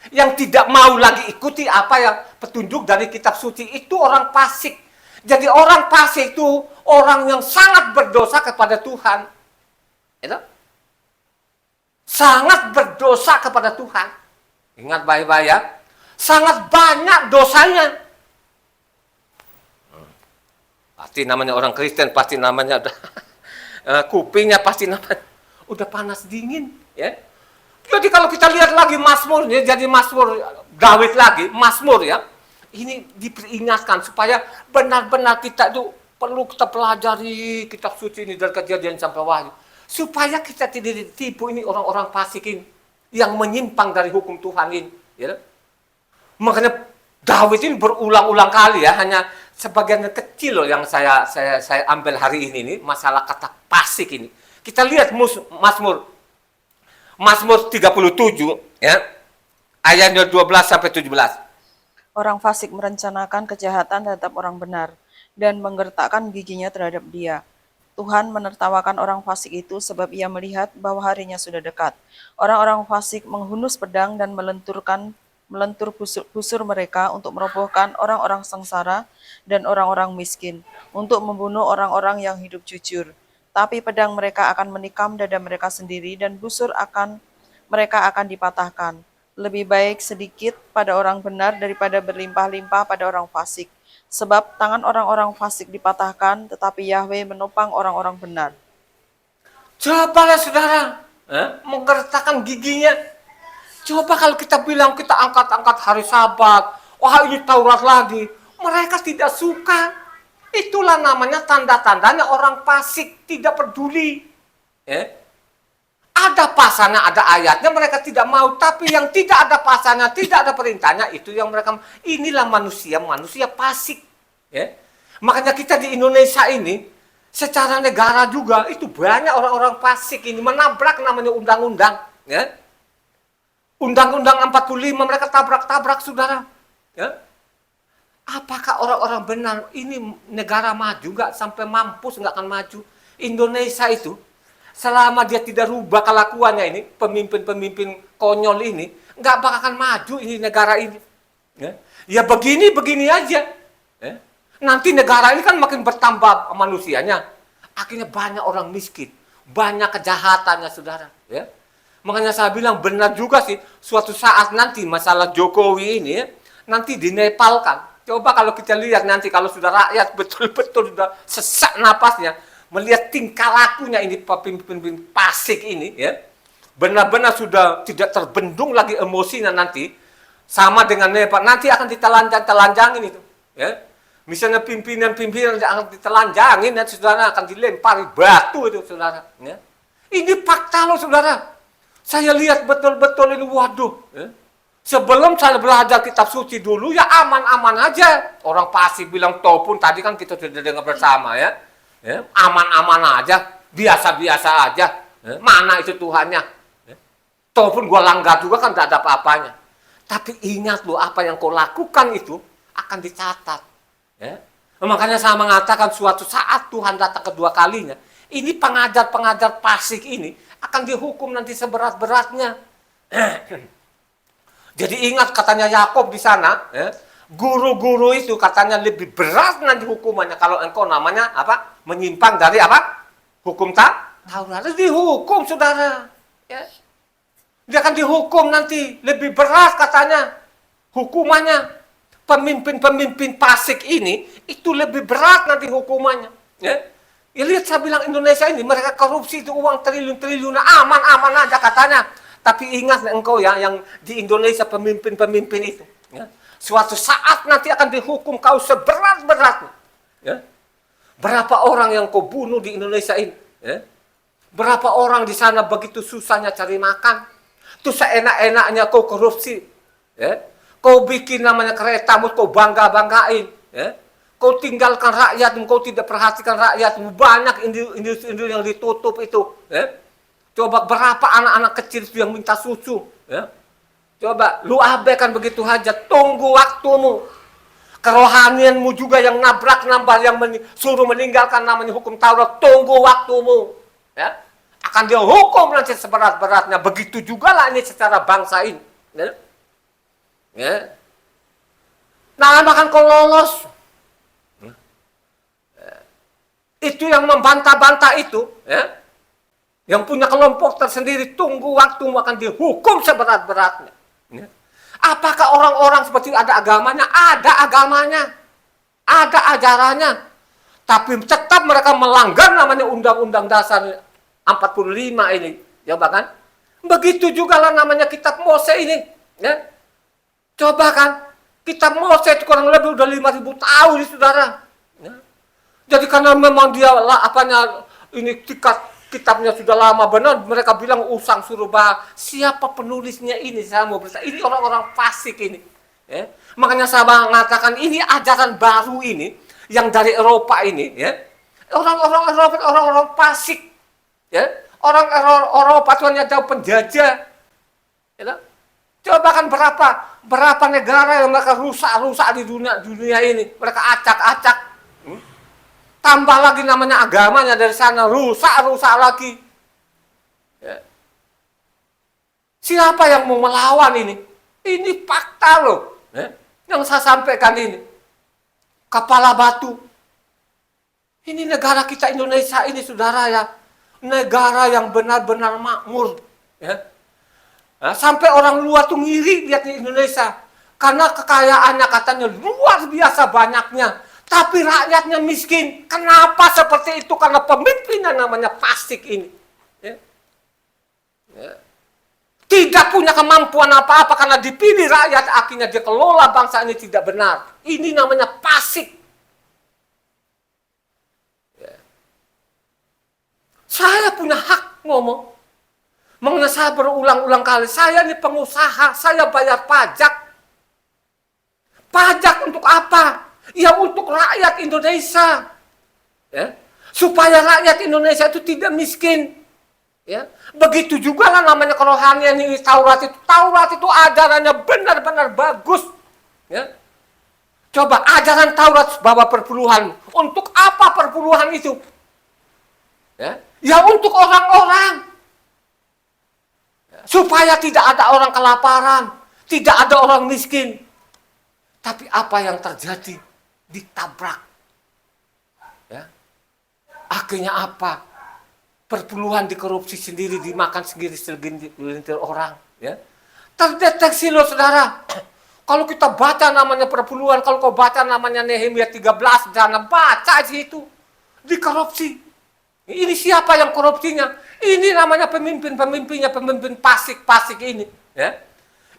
Yang tidak mau lagi ikuti apa yang petunjuk dari kitab suci, itu orang fasik. Jadi orang fasik itu orang yang sangat berdosa kepada Tuhan. Itu? Sangat berdosa kepada Tuhan. Ingat baik-baik ya. Sangat banyak dosanya. Pasti namanya orang Kristen, pasti namanya kupingnya pasti namanya udah panas dingin. Ya. Jadi kalau kita lihat lagi Mazmur, jadi Mazmur Daud lagi, Mazmur ya. Ini diperingatkan supaya benar-benar kita itu perlu kita pelajari kitab suci ini dari Kejadian sampai Wahyu. Supaya kita tidak ditipu ini orang-orang fasik ini yang menyimpang dari hukum Tuhan ini. Ya. Makanya Daud ini berulang-ulang kali ya, hanya sebagian kecil loh yang saya ambil hari ini nih, masalah kata fasik ini. Kita lihat Mazmur 37 ya. Ayatnya 12 sampai 17. Orang fasik merencanakan kejahatan terhadap orang benar dan menggertakkan giginya terhadap dia. Tuhan menertawakan orang fasik itu sebab ia melihat bahwa harinya sudah dekat. Orang-orang fasik menghunus pedang dan melentur busur mereka untuk merobohkan orang-orang sengsara dan orang-orang miskin, untuk membunuh orang-orang yang hidup jujur. Tapi pedang mereka akan menikam dada mereka sendiri dan busur mereka akan dipatahkan. Lebih baik sedikit pada orang benar daripada berlimpah-limpah pada orang fasik. Sebab tangan orang-orang fasik dipatahkan, tetapi Yahweh menopang orang-orang benar. Cobalah saudara, menggertakkan giginya. Coba kalau kita bilang kita angkat-angkat hari Sabat, wah ini Taurat lagi. Mereka tidak suka. Itulah namanya tanda-tandanya orang fasik, tidak peduli. Ada pasalnya, ada ayatnya, mereka tidak mau. Tapi yang tidak ada pasalnya, tidak ada perintahnya, itu yang mereka, inilah manusia fasik. Makanya kita di Indonesia ini, secara negara juga, itu banyak orang-orang fasik ini, menabrak namanya undang-undang. Undang-undang 45 mereka tabrak-tabrak, saudara. Apakah orang-orang benar, ini negara maju, nggak sampai mampus, nggak akan maju. Indonesia itu, selama dia tidak rubah kelakuannya ini, pemimpin-pemimpin konyol ini, nggak bakal maju ini negara ini. Ya begini-begini aja. Nanti negara ini kan makin bertambah manusianya. Akhirnya banyak orang miskin, banyak kejahatannya, saudara. Makanya saya bilang benar juga sih, suatu saat nanti masalah Jokowi ini, nanti dinepalkan. Coba kalau kita lihat nanti, kalau sudah rakyat betul-betul sudah sesak napasnya, melihat tingkah lakunya ini pemimpin fasik ini, benar-benar sudah tidak terbendung lagi emosinya nanti, sama dengan Nepal, nanti akan ditelanjangin itu. Misalnya pimpinan-pimpinan yang akan ditelanjangin, dan saudara akan dilempari batu itu, saudara. Ini fakta loh, saudara. Saya lihat betul-betul ini, waduh. Sebelum saya belajar kitab suci dulu, ya aman-aman aja. Orang fasik bilang toh pun tadi kan kita sudah dengar bersama ya. Aman-aman aja, biasa-biasa aja. Mana itu Tuhannya? Toh pun gua langgar juga kan tidak ada apa-apanya. Tapi ingat loh, apa yang kau lakukan itu akan dicatat. Makanya saya mengatakan suatu saat Tuhan datang kedua kalinya, ini pengajar-pengajar fasik ini akan dihukum nanti seberat-beratnya. Jadi ingat katanya Yakob di sana, guru-guru itu katanya lebih berat nanti hukumannya kalau engkau namanya apa? Menyimpang dari apa? Hukum Taurat. Dihukum, saudara. Dia akan dihukum nanti lebih berat katanya hukumannya. Pemimpin-pemimpin fasik ini itu lebih berat nanti hukumannya. Ya lihat saya bilang Indonesia ini mereka korupsi itu uang triliun-triliun, aman-aman aja katanya. Tapi ingat engkau ya, yang di Indonesia pemimpin-pemimpin itu, suatu saat nanti akan dihukum kau seberat-beratnya. Berapa orang yang kau bunuh di Indonesia ini? Berapa orang di sana begitu susahnya cari makan? Tuh seenak-enaknya kau korupsi. Kau bikin namanya keretamu, kau bangga-banggain. Kau tinggalkan rakyat, kau tidak perhatikan rakyat. Banyak industri yang ditutup itu. Coba berapa anak-anak kecil yang minta susu. Coba lu abaikan begitu aja. Tunggu waktumu. Kerohanianmu juga yang nambah yang suruh meninggalkan namanya hukum Taurat. Tunggu waktumu. Akan dia hukum nanti seberat-beratnya. Begitu juga lah ini secara bangsa ini. Nah, bahkan kau lolos. Itu yang membantah-bantah itu, yang punya kelompok tersendiri, tunggu waktu akan dihukum seberat-beratnya. Apakah orang-orang seperti ada agamanya? Ada agamanya. Ada ajarannya. Tapi tetap mereka melanggar namanya Undang-Undang Dasar 45 ini. Ya bahkan. Begitu juga lah namanya kitab Mose ini. Coba kan. Kitab Mose itu kurang lebih udah 5.000 tahun, saudara. Jadi karena memang dia ini kitabnya sudah lama benar, mereka bilang usang suruh bahas. Siapa penulisnya ini? Saya mau bertanya. Ini orang-orang fasik ini. Makanya saya mengatakan ini ajaran baru ini yang dari Eropa ini. Orang-orang fasik. Orang Eropa itu hanya jauh penjajah. Coba kan berapa negara yang mereka rusak di dunia ini. Mereka acak-acak. Tambah lagi namanya agamanya dari sana, rusak lagi. Ya. Siapa yang mau melawan ini? Ini fakta loh. Ya. Yang saya sampaikan ini. Kepala batu. Ini negara kita Indonesia ini, saudara ya. Negara yang benar-benar makmur. Ya. Nah, sampai orang luar tuh ngiri lihat di Indonesia. Karena kekayaannya katanya luar biasa banyaknya. Tapi rakyatnya miskin. Kenapa seperti itu? Karena pemimpinnya namanya fasik ini. Ya. Ya. Tidak punya kemampuan apa-apa karena dipilih rakyat. Akhirnya dia kelola bangsa ini tidak benar. Ini namanya fasik. Ya. Saya punya hak ngomong. Mengenai saya berulang-ulang kali. Saya ini pengusaha. Saya bayar pajak. Pajak untuk apa? Ya untuk rakyat Indonesia, ya, supaya rakyat Indonesia itu tidak miskin, ya. Begitu juga lah namanya kerohanian ini Taurat itu ajarannya benar-benar bagus, ya. Coba ajaran Taurat bawa perpuluhan, untuk apa perpuluhan itu? Ya untuk orang-orang, ya, supaya tidak ada orang kelaparan, tidak ada orang miskin. Tapi apa yang terjadi? Ditabrak. Ya. Akhirnya apa? Perpuluhan dikorupsi sendiri, dimakan sendiri segelintir orang. Ya. Terdeteksi loh saudara. Kalau kita baca namanya perpuluhan, kalau kau baca namanya Nehemia 13, jangan baca di situ. Dikorupsi. Ini siapa yang korupsinya? Ini namanya pemimpin-pemimpinnya, pemimpin fasik ini. Ya.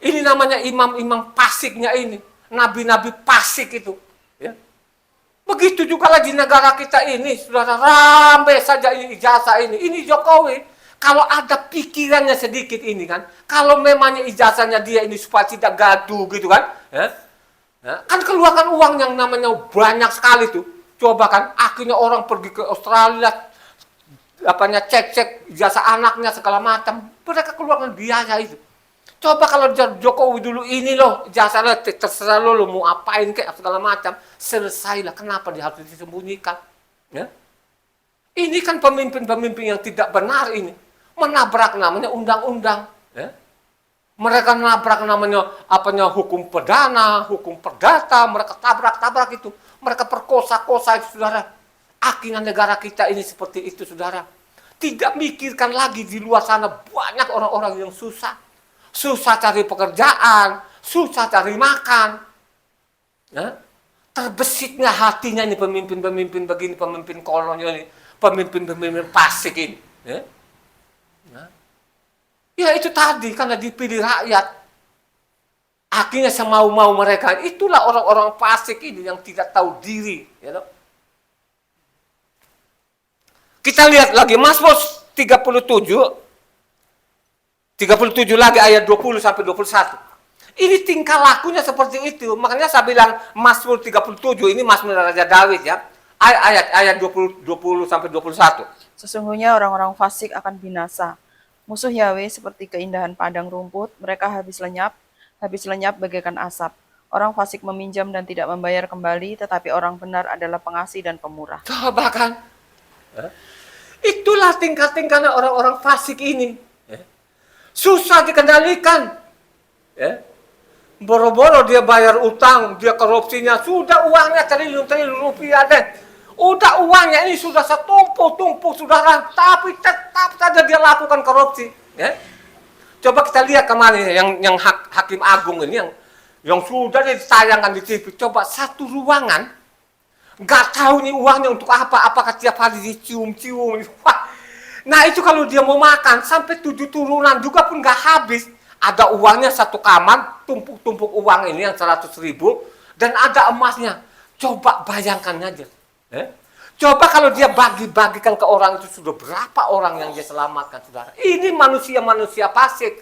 Ini namanya imam-imam fasiknya ini. Nabi-nabi fasik itu. Ya. Begitu juga lagi negara kita ini, saudara, ramai saja ini ijazah ini. Ini Jokowi, kalau ada pikirannya sedikit ini kan, kalau memangnya ijazahnya dia ini supaya tidak gaduh gitu kan, ya, kan keluarkan uang yang namanya banyak sekali tuh. Coba kan, akhirnya orang pergi ke Australia, cek ijazah anaknya segala macam, mereka keluarkan biaya itu. Coba kalau Jokowi dulu ini loh, ijazahnya terserah lo mau apain kayak segala macam, selesailah. Kenapa dia harus disembunyikan? Ya? Ini kan pemimpin-pemimpin yang tidak benar ini, menabrak namanya undang-undang. Ya? Mereka menabrak namanya hukum perdana, hukum perdata, mereka tabrak itu, mereka perkosa-kosa itu, saudara. Akhirnya negara kita ini seperti itu, saudara. Tidak mikirkan lagi di luar sana banyak orang-orang yang susah cari pekerjaan, susah cari makan. Ya? Terbesitnya hatinya ini pemimpin-pemimpin begini, pemimpin kolonial ini, pemimpin-pemimpin fasik ini. Ya? Ya itu tadi, karena dipilih rakyat. Akhirnya semau-mau mereka. Itulah orang-orang fasik ini yang tidak tahu diri. Ya, kita lihat lagi Mazmur 37 lagi ayat 20 sampai 21. Ini tingkah lakunya seperti itu. Makanya saya bilang Mazmur 37 ini Mazmur Raja Daud ya. Ayat 20 sampai 21. Sesungguhnya orang-orang fasik akan binasa. Musuh Yahweh seperti keindahan padang rumput, mereka habis lenyap bagaikan asap. Orang fasik meminjam dan tidak membayar kembali, tetapi orang benar adalah pengasih dan pemurah. Coba kan. Itulah tingkah-tingkahnya orang-orang fasik ini. Susah dikendalikan. Ya. Boro-boro dia bayar utang, dia korupsinya, sudah uangnya triliun-triliun rupiah deh. Udah uangnya ini sudah setumpuk-tumpuk, saudara, tapi tetap saja dia lakukan korupsi. Ya. Coba kita lihat kemarin yang Hakim Agung ini yang sudah ditayangkan di TV. Coba satu ruangan, nggak tahu nih uangnya untuk apa, apakah tiap hari dicium-cium. Wah. Nah itu kalau dia mau makan, sampai 7 turunan juga pun nggak habis. Ada uangnya satu kamar, tumpuk-tumpuk uang ini yang 100.000, dan ada emasnya. Coba bayangkan aja. Coba kalau dia bagi-bagikan ke orang itu, sudah berapa orang yang dia selamatkan, saudara. Ini manusia-manusia fasik.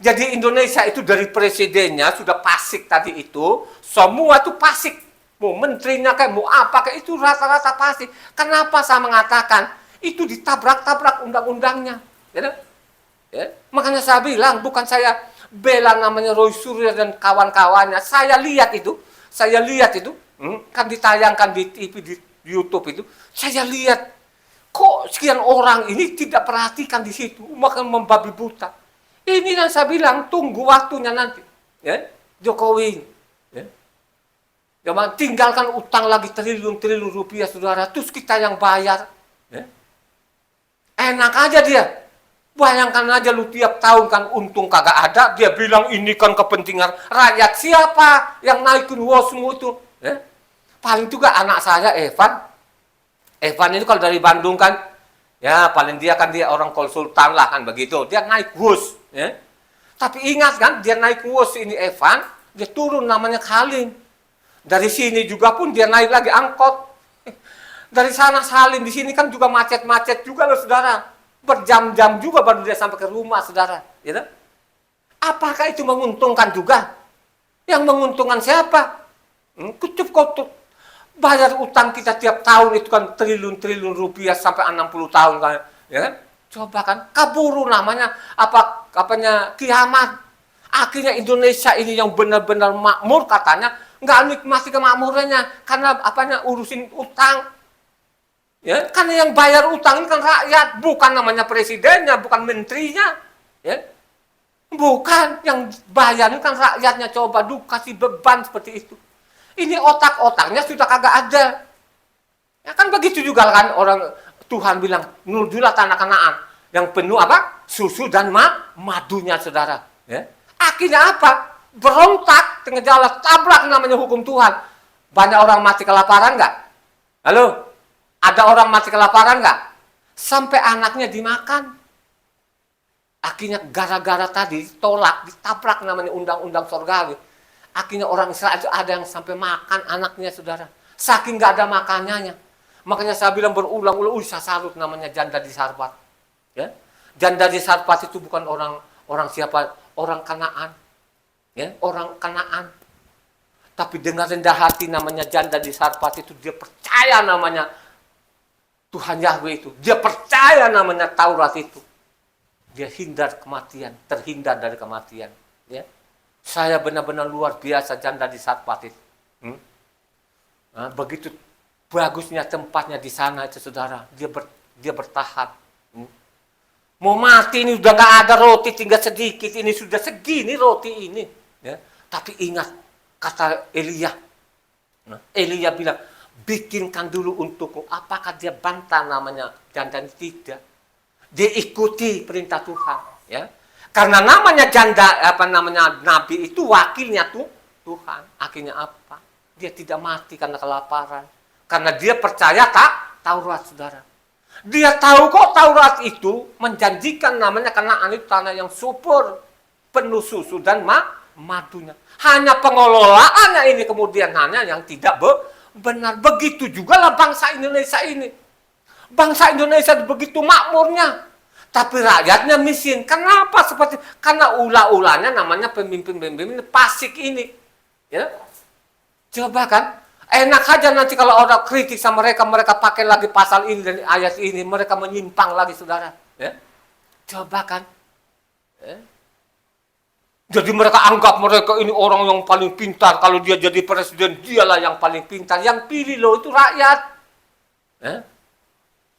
Jadi Indonesia itu dari presidennya sudah fasik tadi itu, semua itu fasik. Mau menterinya kayak mau apa kayak itu rata-rata fasik. Kenapa saya mengatakan itu ditabrak-tabrak undang-undangnya? Ya, ya. Makanya saya bilang, bukan saya bela namanya Roy Suryo dan kawan-kawannya. Saya lihat itu, kan ditayangkan di TV, di YouTube itu, saya lihat kok sekian orang ini tidak perhatikan di situ, makan membabi buta. Ini yang saya bilang, tunggu waktunya nanti, ya, Jokowi, ya. Jangan tinggalkan utang lagi triliun-triliun rupiah, saudara, terus kita yang bayar, ya. Enak aja dia. Bayangkan aja lu tiap tahun kan untung kagak ada, dia bilang ini kan kepentingan rakyat. Siapa yang naikin WOSMU itu? Ya? Paling juga anak saya Evan. Evan itu kalau dari Bandung kan, ya paling dia kan dia orang konsultan lah kan begitu. Dia naik WOS. Ya? Tapi ingat kan, dia naik WOS ini Evan, dia turun namanya Halim. Dari sini juga pun dia naik lagi angkot. Dari sana Salim, di sini kan juga macet-macet juga loh saudara. Berjam-jam juga baru dia sampai ke rumah, saudara. Ya, apakah itu menguntungkan juga? Yang menguntungkan siapa? Kutup-kutup. Bayar utang kita tiap tahun itu kan triliun-triliun rupiah sampai 60 tahun kan. Ya kan? Coba kan, kaburu namanya apanya kiamat. Akhirnya Indonesia ini yang benar-benar makmur katanya, nggak nikmati kemakmurannya karena apanya urusin utang. Ya, karena yang bayar utang ini kan rakyat, bukan namanya presidennya, bukan menterinya. Ya. Bukan, yang bayar ini kan rakyatnya. Coba kasih beban seperti itu. Ini otak-otaknya sudah kagak ada. Ya kan begitu juga kan orang Tuhan bilang, nujulah tanah Kanaan yang penuh apa? Susu dan madunya, saudara. Ya. Akhirnya apa? Berontak, tengah jalan, tabrak namanya hukum Tuhan. Banyak orang mati kelaparan nggak? Halo? Ada orang mati kelaparan nggak? Sampai anaknya dimakan. Akhirnya gara-gara tadi tolak, ditabrak namanya undang-undang surgawi. Akhirnya orang Israel itu ada yang sampai makan anaknya, saudara. Saking nggak ada makanannya. Makanya saya bilang berulang-ulang, saya salut namanya janda di Sarfat. Ya? Janda di Sarfat itu bukan orang siapa? Orang Kanaan. Ya? Orang Kanaan. Tapi dengan rendah hati namanya janda di Sarfat itu, dia percaya namanya Tuhan Yahweh itu. Dia percaya namanya Taurat itu. Dia terhindar dari kematian. Ya. Saya benar-benar luar biasa janda di Sarfat itu. Nah, begitu bagusnya tempatnya di sana itu, saudara. Dia bertahan. Mau mati ini udah gak ada roti, tinggal sedikit. Ini sudah segini roti ini. Ya. Tapi ingat kata Elia. Elia bilang, bikinkan dulu untukku. Apakah dia bantah namanya janda? Tidak. Dia ikuti perintah Tuhan, ya. Karena namanya janda, nabi itu wakilnya Tuhan. Akhirnya apa? Dia tidak mati karena kelaparan. Karena dia percaya Taurat, saudara. Dia tahu kok Taurat itu menjanjikan namanya Kanaan itu tanah yang subur, penuh susu dan madunya. Hanya pengelolaannya ini kemudian hanya yang tidak benar. Begitu juga lah bangsa Indonesia ini. Bangsa Indonesia begitu makmurnya, tapi rakyatnya miskin. Kenapa seperti? Karena ulah-ulahnya namanya pemimpin-pemimpin fasik ini. Ya. Coba kan, enak aja nanti kalau orang kritik sama mereka pakai lagi pasal ini dan ayat ini, mereka menyimpang lagi, saudara. Ya. Coba kan. Ya. Jadi mereka anggap mereka ini orang yang paling pintar. Kalau dia jadi presiden, dialah yang paling pintar. Yang pilih loh itu rakyat. Eh?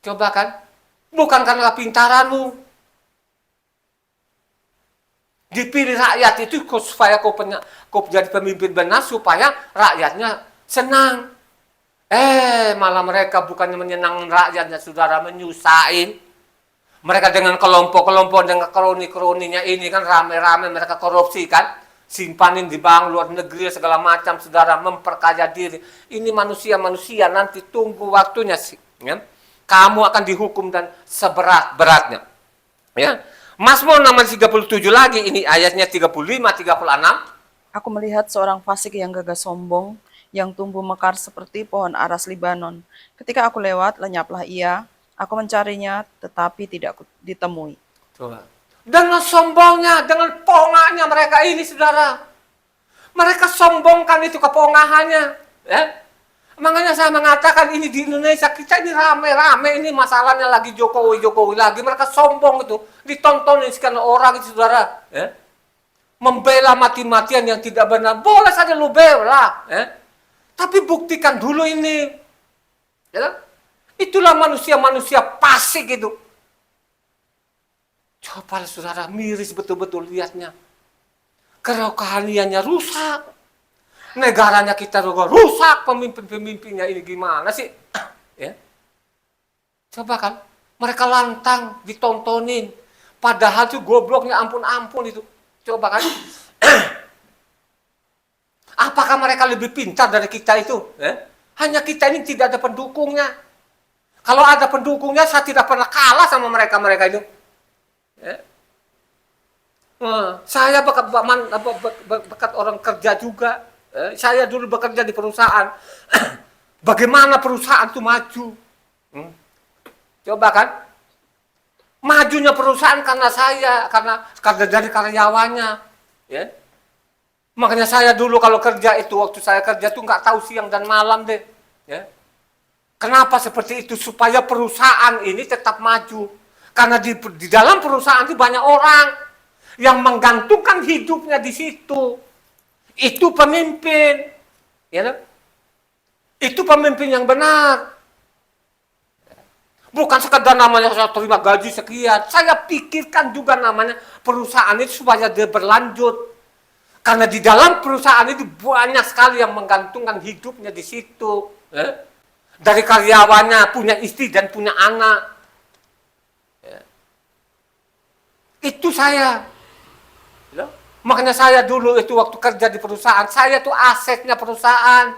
Coba kan. Bukan karena pintaranmu. Dipilih rakyat itu supaya kau jadi pemimpin benar, supaya rakyatnya senang. Malah mereka bukannya menyenangkan rakyatnya, saudara, menyusahin. Mereka dengan kelompok-kelompok, dengan kroni-kroninya ini kan rame-rame mereka korupsi kan. Simpanin di bank luar negeri segala macam, saudara, memperkaya diri. Ini manusia-manusia, nanti tunggu waktunya sih. Ya. Kamu akan dihukum dan seberat-beratnya. Ya. Mazmur nomor 37 lagi, ini ayatnya 35-36. Aku melihat seorang fasik yang gagah sombong, yang tumbuh mekar seperti pohon aras Libanon. Ketika aku lewat, lenyaplah ia. Aku mencarinya, tetapi tidak ditemui. Coba. Dengan sombongnya, dengan pongahnya mereka ini, saudara. Mereka sombongkan itu kepongahannya. Ya? Makanya saya mengatakan ini di Indonesia, kita ini rame-rame, ini masalahnya lagi Jokowi lagi. Mereka sombong itu. Ditontonin sekian orang itu, saudara. Ya? Membela mati-matian yang tidak benar. Boleh saja lu bela. Ya? Tapi buktikan dulu ini. Ya kan? Itulah manusia-manusia fasik itu. Coba saudara, miris betul-betul lihatnya. Kerohaniannya rusak. Negaranya kita juga rusak, pemimpin-pemimpinnya ini gimana sih? Ya. Coba kan, mereka lantang ditontonin. Padahal tuh gobloknya ampun-ampun itu. Coba kan. Apakah mereka lebih pintar dari kita itu? Hanya kita ini tidak ada pendukungnya. Kalau ada pendukungnya, saya tidak pernah kalah sama mereka-mereka itu. Saya bekat orang kerja juga. Saya dulu bekerja di perusahaan. Bagaimana perusahaan itu maju? Coba kan? Majunya perusahaan karena saya, karena dari karyawannya. Ya. Makanya saya dulu kalau kerja itu, waktu saya kerja tuh nggak tahu siang dan malam deh. Ya. Kenapa seperti itu? Supaya perusahaan ini tetap maju. Karena di dalam perusahaan itu banyak orang yang menggantungkan hidupnya di situ. Itu pemimpin. Ya. Itu pemimpin yang benar. Bukan sekedar namanya saya terima gaji sekian. Saya pikirkan juga namanya perusahaan itu supaya dia berlanjut. Karena di dalam perusahaan itu banyak sekali yang menggantungkan hidupnya di situ. Dari karyawannya, punya istri dan punya anak. Itu saya. Makanya saya dulu itu waktu kerja di perusahaan, saya tuh asetnya perusahaan.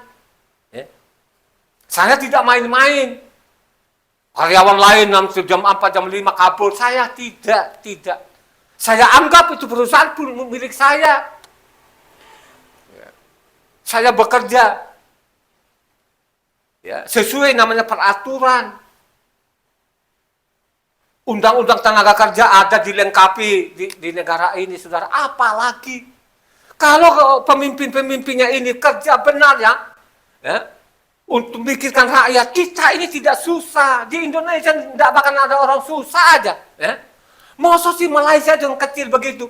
Saya tidak main-main. Karyawan lain jam 4, jam 5 kabur. Saya tidak. Saya anggap itu perusahaan pun milik saya. Saya bekerja ya, sesuai namanya peraturan. Undang-undang tenaga kerja ada dilengkapi di negara ini, saudara. Apalagi kalau pemimpin-pemimpinnya ini kerja benar ya, untuk memikirkan rakyat, kita ini tidak susah. Di Indonesia tidak bakal ada orang susah aja. Masa sih Malaysia yang kecil begitu?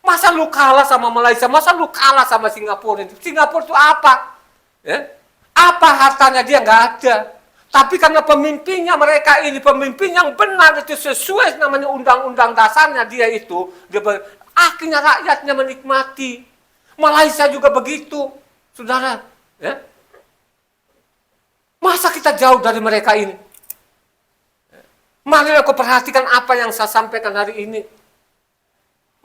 Masa lu kalah sama Malaysia? Masa lu kalah sama Singapura? Singapura itu apa? Apa hartanya dia? Nggak ada. Tapi karena pemimpinnya mereka ini, pemimpin yang benar itu sesuai namanya undang-undang dasarnya dia itu, akhirnya rakyatnya menikmati. Malaysia juga begitu, saudara. Masa kita jauh dari mereka ini? Marilah kau perhatikan apa yang saya sampaikan hari ini.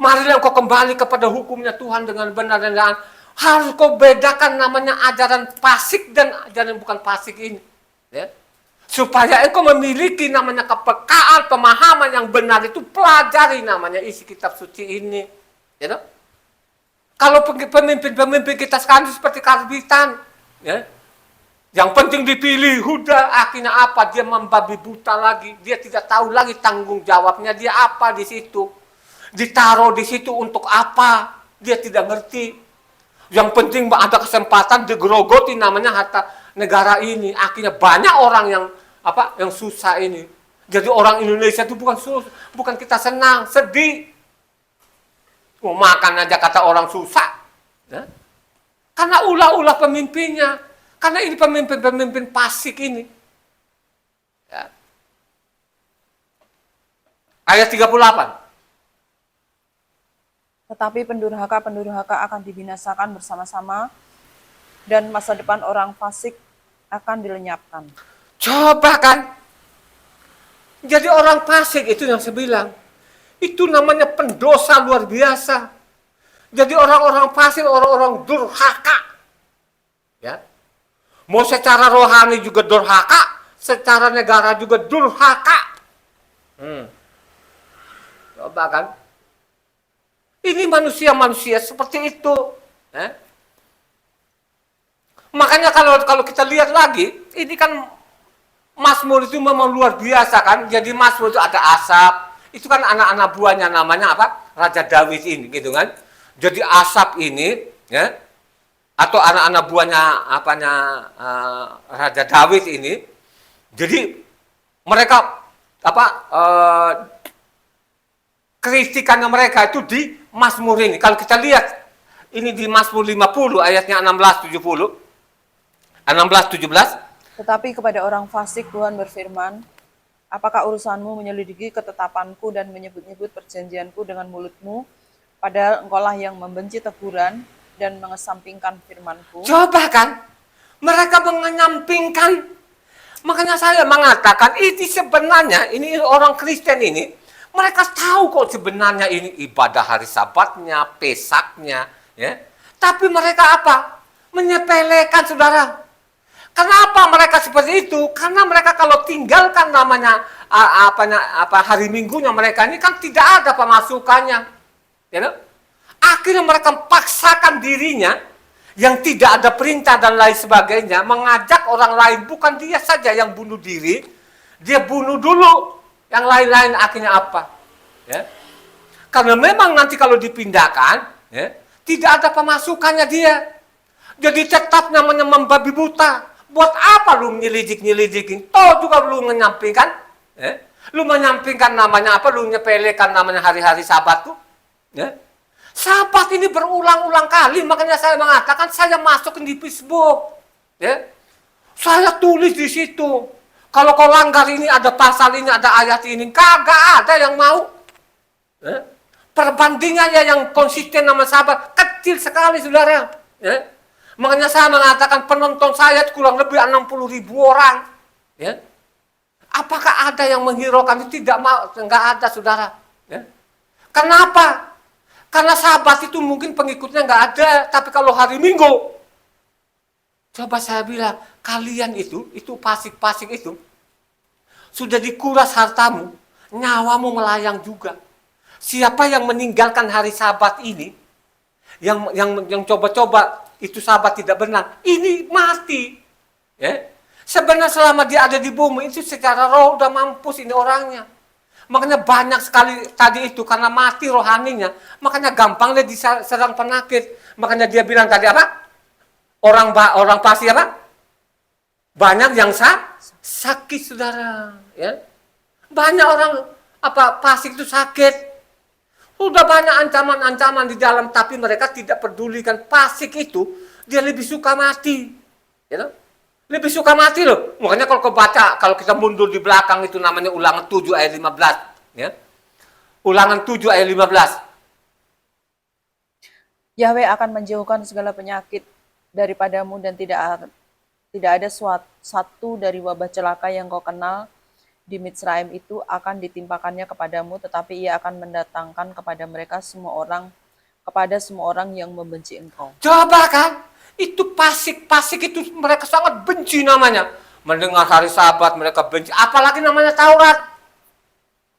Marilah kau kembali kepada hukumnya Tuhan dengan benar dan benar. Harus kau bedakan namanya ajaran fasik dan ajaran bukan fasik ini. Supaya engkau memiliki namanya kepekaan, pemahaman yang benar itu, pelajari namanya isi kitab suci ini. Kalau pemimpin-pemimpin kita sekarang seperti karbitan, yang penting dipilih, udah akhirnya apa? Dia membabi buta lagi, dia tidak tahu lagi tanggung jawabnya dia apa di situ. Ditaruh di situ untuk apa? Dia tidak ngerti. Yang penting ada kesempatan digerogoti namanya harta negara ini. Akhirnya banyak orang yang susah ini. Jadi orang Indonesia itu bukan kita senang, sedih. Mau makan aja kata orang susah. Karena ulah-ulah pemimpinnya. Karena ini pemimpin-pemimpin fasik ini. Ayat 38. Tetapi pendurhaka-pendurhaka akan dibinasakan bersama-sama, dan masa depan orang fasik akan dilenyapkan. Coba kan. Jadi orang fasik itu yang saya bilang, itu namanya pendosa luar biasa. Jadi orang-orang fasik, orang-orang durhaka. Mau secara rohani juga durhaka, secara negara juga durhaka. Coba kan. Ini manusia-manusia seperti itu. Makanya kalau kita lihat lagi, ini kan Mazmur itu memang luar biasa kan. Jadi Mazmur itu ada Asaf, itu kan anak-anak buahnya namanya apa? Raja Daud ini gitu kan. Jadi Asaf ini atau anak-anak buahnya Raja Daud ini. Jadi mereka kritikannya mereka itu di Mazmur ini. Kalau kita lihat ini di Mazmur 50 ayatnya 16-17. Tetapi kepada orang fasik Tuhan berfirman, apakah urusanmu menyelidiki ketetapanku dan menyebut-nyebut perjanjianku dengan mulutmu, padahal engkaulah yang membenci teguran dan mengesampingkan firmanku? Coba kan, mereka menyampingkan. Makanya saya mengatakan ini sebenarnya, ini orang Kristen ini, mereka tahu kok sebenarnya ini ibadah hari Sabatnya, Pesaknya, ya. Tapi mereka apa? Menyepelekan, saudara. Kenapa mereka seperti itu? Karena mereka kalau tinggalkan namanya hari Minggunya mereka ini kan tidak ada pemasukannya, ya. Akhirnya mereka paksakan dirinya yang tidak ada perintah dan lain sebagainya, mengajak orang lain, bukan dia saja yang bunuh diri, dia bunuh dulu yang lain-lain. Akhirnya apa? Ya. Karena memang nanti kalau dipindahkan, ya, tidak ada pemasukannya dia. Jadi tetap namanya membabi buta. Buat apa lu nyelidik-nyelidikin? Toh juga lu menyampingkan, ya. Lu menyampingkan namanya apa? Lu nyepelekan namanya hari-hari Sabat tuh, ya. Sabat ini berulang-ulang kali, makanya saya mengatakan saya masuk di Facebook, ya. Saya tulis di situ. Kalau kau langgar ini ada pasal ini, ada ayat ini, kagak ada yang mau. Ya. Perbandingannya yang konsisten sama Sabat kecil sekali, saudara. Ya. Makanya saya mengatakan penonton saya kurang lebih 60.000 orang. Ya. Apakah ada yang menghiraukan? Tidak mau, enggak ada, saudara. Ya. Kenapa? Karena Sabat itu mungkin pengikutnya nggak ada, tapi kalau hari Minggu, coba saya bilang, kalian itu pasik-pasik itu, sudah dikuras hartamu, nyawamu melayang juga. Siapa yang meninggalkan hari Sabat ini, yang coba-coba itu Sabat tidak benar, ini mati. Ya. Sebenarnya selama dia ada di bumi, itu secara roh udah mampus ini orangnya. Makanya banyak sekali tadi itu karena mati rohaninya, makanya gampang dia diserang penyakit. Makanya dia bilang tadi apa? Orang pasti apa? Banyak yang sakit, saudara. Ya. Banyak orang pasik itu sakit. Sudah banyak ancaman-ancaman di dalam, tapi mereka tidak pedulikan. Pasik itu dia lebih suka mati. Ya. Lebih suka mati loh. Makanya kalau kau baca, kalau kita mundur di belakang itu namanya Ulangan 7 ayat 15. Ya. Ulangan 7 ayat 15. Yahweh akan menjauhkan segala penyakit daripadamu dan tidak ada satu dari wabah celaka yang kau kenal di Mitsraim itu akan ditimpakannya kepadamu, tetapi ia akan mendatangkan kepada semua orang yang membenci engkau. Coba kan? Itu pasik itu mereka sangat benci namanya. Mendengar hari Sabat mereka benci. Apalagi namanya Taurat.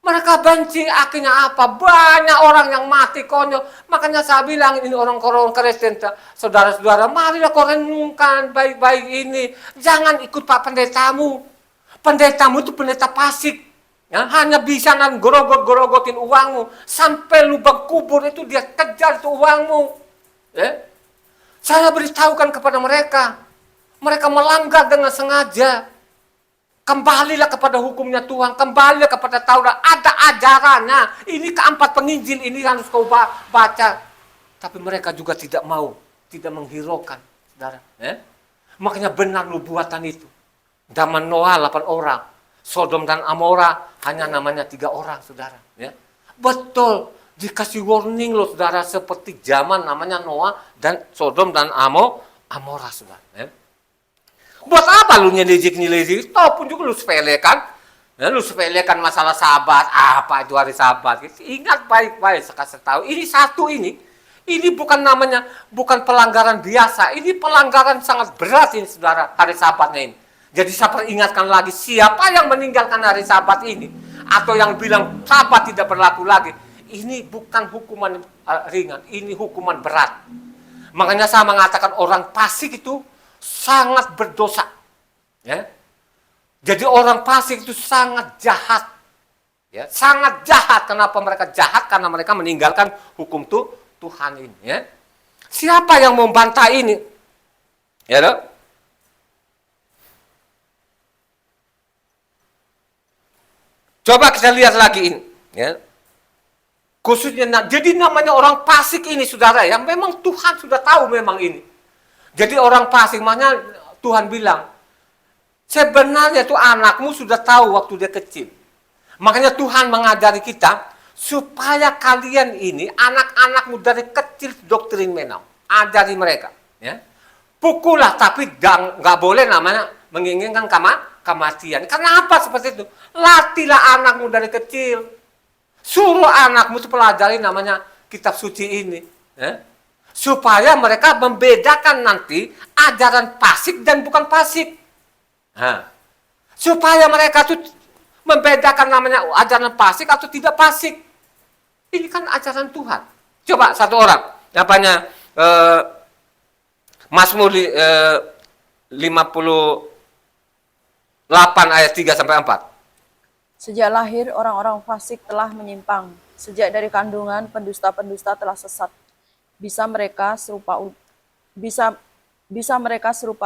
Mereka benci, akhirnya apa? Banyak orang yang mati konyol. Makanya saya bilang ini orang-orang Kristen, saudara-saudara, marilah kau renungkan baik-baik ini. Jangan ikut Pak pendetamu. Pendetamu itu pendeta pasik. Ya, hanya bisa gorogotin uangmu. Sampai lubang kubur itu dia kejar itu uangmu. Ya. Saya beritahukan kepada mereka. Mereka melanggar dengan sengaja. Kembalilah kepada hukumnya Tuhan. Kembalilah kepada Taurat. Ada ajarannya. Ini keempat penginjil ini harus kau baca. Tapi mereka juga tidak mau. Tidak menghiraukan. Saudara. Ya? Makanya benar lu buatan itu. Zaman Noah 8 orang. Sodom dan Amora hanya namanya 3 orang, saudara. Ya? Betul. Dikasih warning loh, saudara, seperti zaman namanya Noah dan Sodom dan Amora, saudara. Ya. Buat apa lu nyelidik? Tahu pun juga lu sepelekan. Ya, lu sepelekan masalah Sabat, apa itu hari Sabat. Ingat baik-baik, saya tahu. Ini bukan pelanggaran biasa. Ini pelanggaran sangat berat ini, saudara, hari Sabatnya ini. Jadi saya peringatkan lagi, siapa yang meninggalkan hari Sabat ini, atau yang bilang Sabat tidak berlaku lagi, ini bukan hukuman ringan, ini hukuman berat. Makanya saya mengatakan orang pasik itu sangat berdosa. Ya. Jadi orang pasik itu sangat jahat. Ya, sangat jahat. Kenapa mereka jahat? Karena mereka meninggalkan hukum Tuhan ini. Ya. Siapa yang membantah ini? Ya, loh? Coba kita lihat lagi ini. Ya. Khususnya, jadi namanya orang pasik ini, saudara, yang memang Tuhan sudah tahu memang ini. Jadi orang pasik, makanya Tuhan bilang, Sebenarnya tuh anakmu sudah tahu waktu dia kecil. Makanya Tuhan mengajari kita supaya kalian ini anak-anakmu dari kecil doktrin menau, ajari mereka. Ya. Pukullah tapi nggak boleh namanya menginginkan kematian. Kenapa seperti itu? Latihlah anakmu dari kecil. Suruh anakmu itu pelajari namanya kitab suci ini. Ya. Supaya mereka membedakan nanti ajaran fasik dan bukan fasik. Nah, supaya mereka tuh membedakan namanya ajaran fasik atau tidak fasik. Ini kan ajaran Tuhan. Coba satu orang, apanya Mazmur 58 ayat 3 sampai 4. Sejak lahir orang-orang fasik telah menyimpang. Sejak dari kandungan pendusta-pendusta telah sesat. Bisa mereka serupa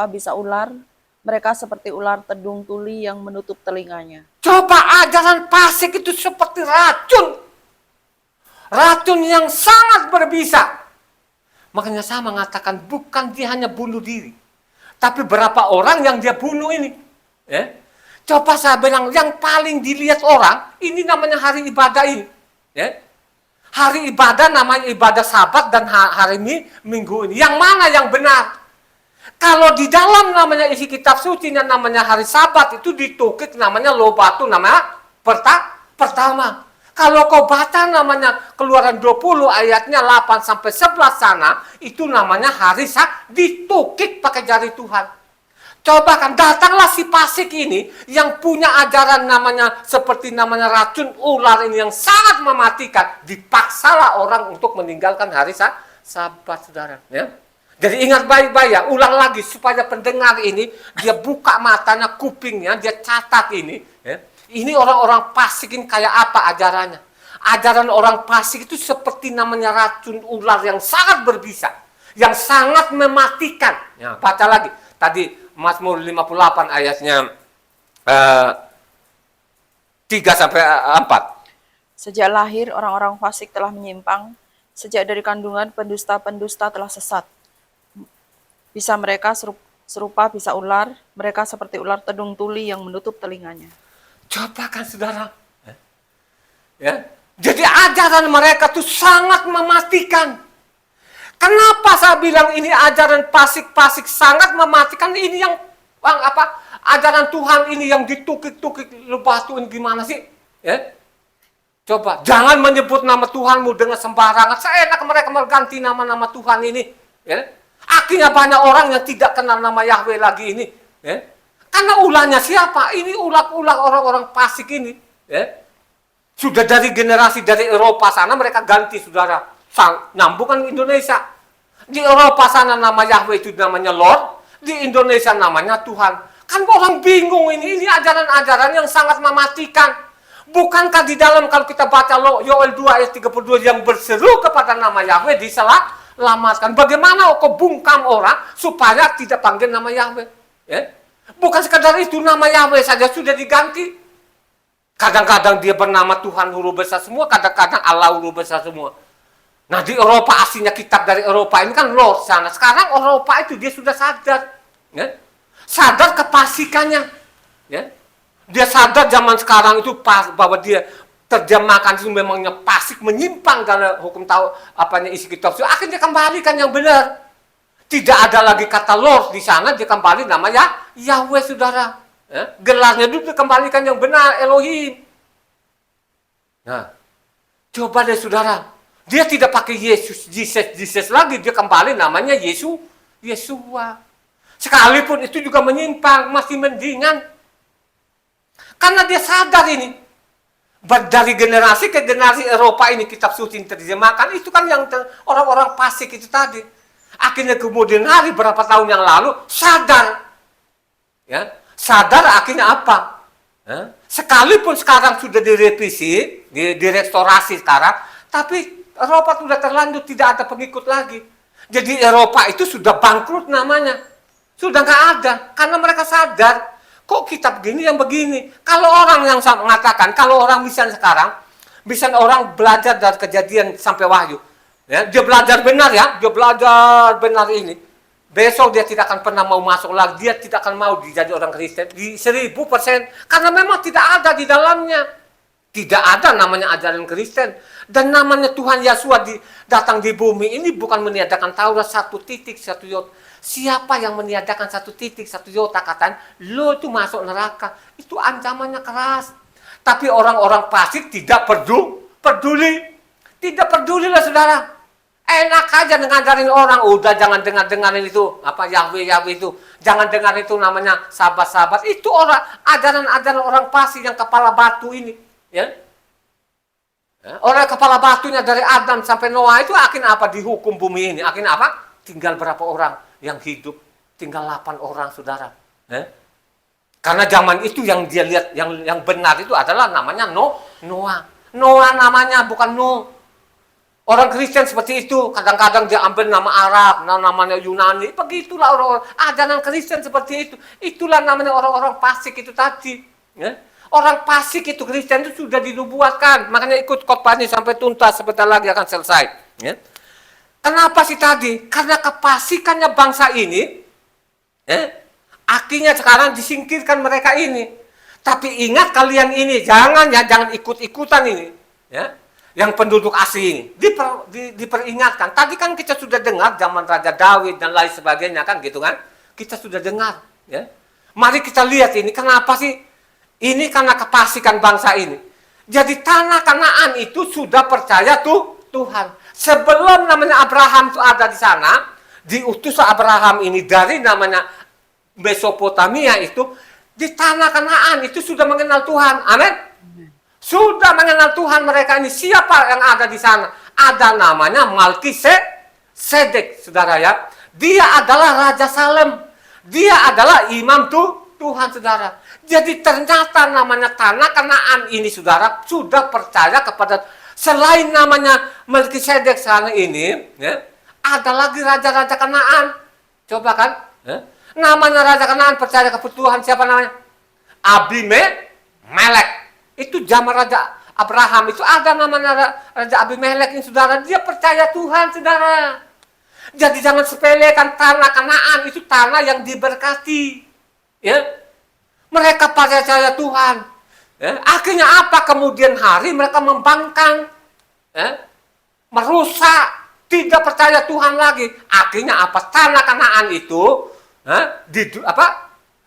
bisa ular. Mereka seperti ular tedung tuli yang menutup telinganya. Coba ajaran fasik itu seperti racun. Racun yang sangat berbisa. Makanya saya mengatakan bukan dia hanya bunuh diri. Tapi berapa orang yang dia bunuh ini. Ya. Coba saya bilang yang paling dilihat orang, ini namanya hari ibadah ini. Ya. Hari ibadah namanya ibadah Sabat dan hari ini Minggu ini. Yang mana yang benar? Kalau di dalam namanya isi kitab suci yang namanya hari Sabat itu ditukik namanya lobatu namanya pertama. Kalau kau baca namanya Keluaran 20 ayatnya 8 sampai 11 sana, itu namanya hari ditukik pakai jari Tuhan. Coba kan datanglah si fasik ini yang punya ajaran namanya seperti namanya racun ular ini yang sangat mematikan, dipaksalah orang untuk meninggalkan hari Sabat, saudara. Ya. Jadi ingat baik-baik ya, ulang lagi supaya pendengar ini dia buka matanya, kupingnya, dia catat ini. Ya. Ini orang-orang fasik ini kayak apa ajarannya? Ajaran orang fasik itu seperti namanya racun ular yang sangat berbisa, yang sangat mematikan. Ya, baca lagi. Tadi Mazmur 58 ayatnya 3 sampai 4. Sejak lahir orang-orang fasik telah menyimpang. Sejak dari kandungan pendusta-pendusta telah sesat. Bisa mereka serupa bisa ular, mereka seperti ular tedung tuli yang menutup telinganya. Coba kan saudara. Ya. Jadi ajaran mereka tuh sangat mematikan. Kenapa saya bilang ini ajaran fasik-fasik sangat mematikan? Ini yang ajaran Tuhan ini yang ditukik-tukik batu ini gimana sih? Ya. Coba jangan menyebut nama Tuhanmu dengan sembarangan. Seenak mereka mengganti nama-nama Tuhan ini. Ya. Akhirnya banyak orang yang tidak kenal nama Yahweh lagi ini. Ya. Karena ulahnya siapa? Ini ulah-ulah orang-orang fasik ini. Ya. Sudah dari generasi dari Eropa sana mereka ganti saudara. Nyambungkan Indonesia. Di Eropa sana nama Yahweh itu namanya Lord. Di Indonesia namanya Tuhan. Kan orang bingung ini. Ini ajaran-ajaran yang sangat mematikan. Bukankah di dalam kalau kita baca Yoel 2 ayat 32 yang berseru kepada nama Yahweh diselamatkan. Bagaimana kau bungkam orang supaya tidak panggil nama Yahweh? Ya? Bukan sekadar itu, nama Yahweh saja sudah diganti. Kadang-kadang dia bernama Tuhan huruf besar semua, kadang-kadang Allah huruf besar semua. Nah di Eropa aslinya kitab dari Eropa ini kan Lord sana. Sekarang Eropa itu dia sudah sadar. Ya? Sadar kefasikannya. Ya? Dia sadar zaman sekarang itu bahwa dia terjemahkan itu memangnya fasik, menyimpang karena hukum tahu apanya isi kitab. Akhirnya kembalikan yang benar. Tidak ada lagi kata Lord di sana, dia kembali namanya Yahweh saudara. Ya? Gelarnya itu dikembalikan yang benar, Elohim. Nah, coba deh saudara. Dia tidak pakai Yesus, Jesus lagi, dia kembali namanya Yesua. Sekalipun itu juga menyimpang, masih mendingan. Karena dia sadar ini. Dari generasi ke generasi Eropa ini kitab suci terjemahkan. Itu kan yang orang-orang fasik itu tadi. Akhirnya kemudian hari berapa tahun yang lalu sadar. Ya, sadar akhirnya apa? Ya, sekalipun sekarang sudah direvisi, direstorasi sekarang. Tapi Eropa sudah terlanjur tidak ada pengikut lagi. Jadi Eropa itu sudah bangkrut namanya. Sudah nggak ada. Karena mereka sadar. Kok kitab gini yang begini? Kalau orang yang mengatakan, kalau orang misalnya sekarang, misalnya orang belajar dari Kejadian sampai Wahyu, ya, dia belajar benar ya, dia belajar benar ini, besok dia tidak akan pernah mau masuk lagi, dia tidak akan mau jadi orang Kristen di 1000%, karena memang tidak ada di dalamnya. Tidak ada namanya ajaran Kristen. Dan namanya Tuhan Yesus datang di bumi ini bukan meniadakan Taurat 1 iota. Siapa yang meniadakan 1 iota katanya, lo itu masuk neraka. Itu ancamannya keras. Tapi orang-orang fasik tidak peduli. Tidak peduli lah saudara. Enak aja ngajarin orang, udah jangan dengerin itu apa Yahweh itu, jangan dengar itu namanya sahabat-sahabat. Itu ajaran orang fasik yang kepala batu ini, ya. Orang kepala batunya dari Adam sampai Noah itu akhir apa dihukum bumi ini? Akhir apa? Tinggal berapa orang yang hidup? Tinggal 8 orang saudara. Karena zaman itu yang dia lihat yang benar itu adalah namanya Noah. Noah namanya bukan Nuh. Orang Kristen seperti itu, kadang-kadang dia ambil nama Arab, namanya Yunani, begitulah orang-orang ajaran Kristen seperti itu. Itulah namanya orang-orang fasik itu tadi. Ya. Orang fasik itu Kristen itu sudah dinubuatkan, makanya ikut khotbah ini sampai tuntas, sebentar lagi akan selesai. Ya. Kenapa sih tadi? Karena kefasikannya bangsa ini, akhirnya sekarang disingkirkan mereka ini. Tapi ingat kalian ini, jangan ikut-ikutan ini. Ya. Yang penduduk asing diperingatkan. Tadi kan kita sudah dengar zaman Raja Daud dan lain sebagainya kan gitu kan. Kita sudah dengar. Ya. Mari kita lihat ini kenapa sih? Ini karena kefasikan bangsa ini. Jadi tanah Kanaan itu sudah percaya Tuhan. Sebelum namanya Abraham itu ada di sana, diutus Abraham ini dari namanya Mesopotamia itu, di tanah Kanaan itu sudah mengenal Tuhan. Amin. Sudah mengenal Tuhan mereka ini. Siapa yang ada di sana? Ada namanya Melkisedek, saudara ya. Dia adalah Raja Salem. Dia adalah imam Tuhan, saudara. Jadi ternyata namanya tanah Kanaan ini, saudara, sudah percaya kepada selain namanya Melkisedek sana ini, ya, ada lagi raja-raja Kanaan. Coba kan? Ya. Namanya Raja Kanaan percaya kepada Tuhan, siapa namanya? Abimelek. Itu zaman Raja Abraham itu ada namanya Raja Abimelek ini, saudara. Dia percaya Tuhan, saudara. Jadi jangan sepelekan tanah Kanaan, itu tanah yang diberkati. Ya. Mereka percaya Tuhan. Ya. Akhirnya apa? Kemudian hari mereka membangkang. Ya. Merusak. Tidak percaya Tuhan lagi. Akhirnya apa? Tanah Kanaan itu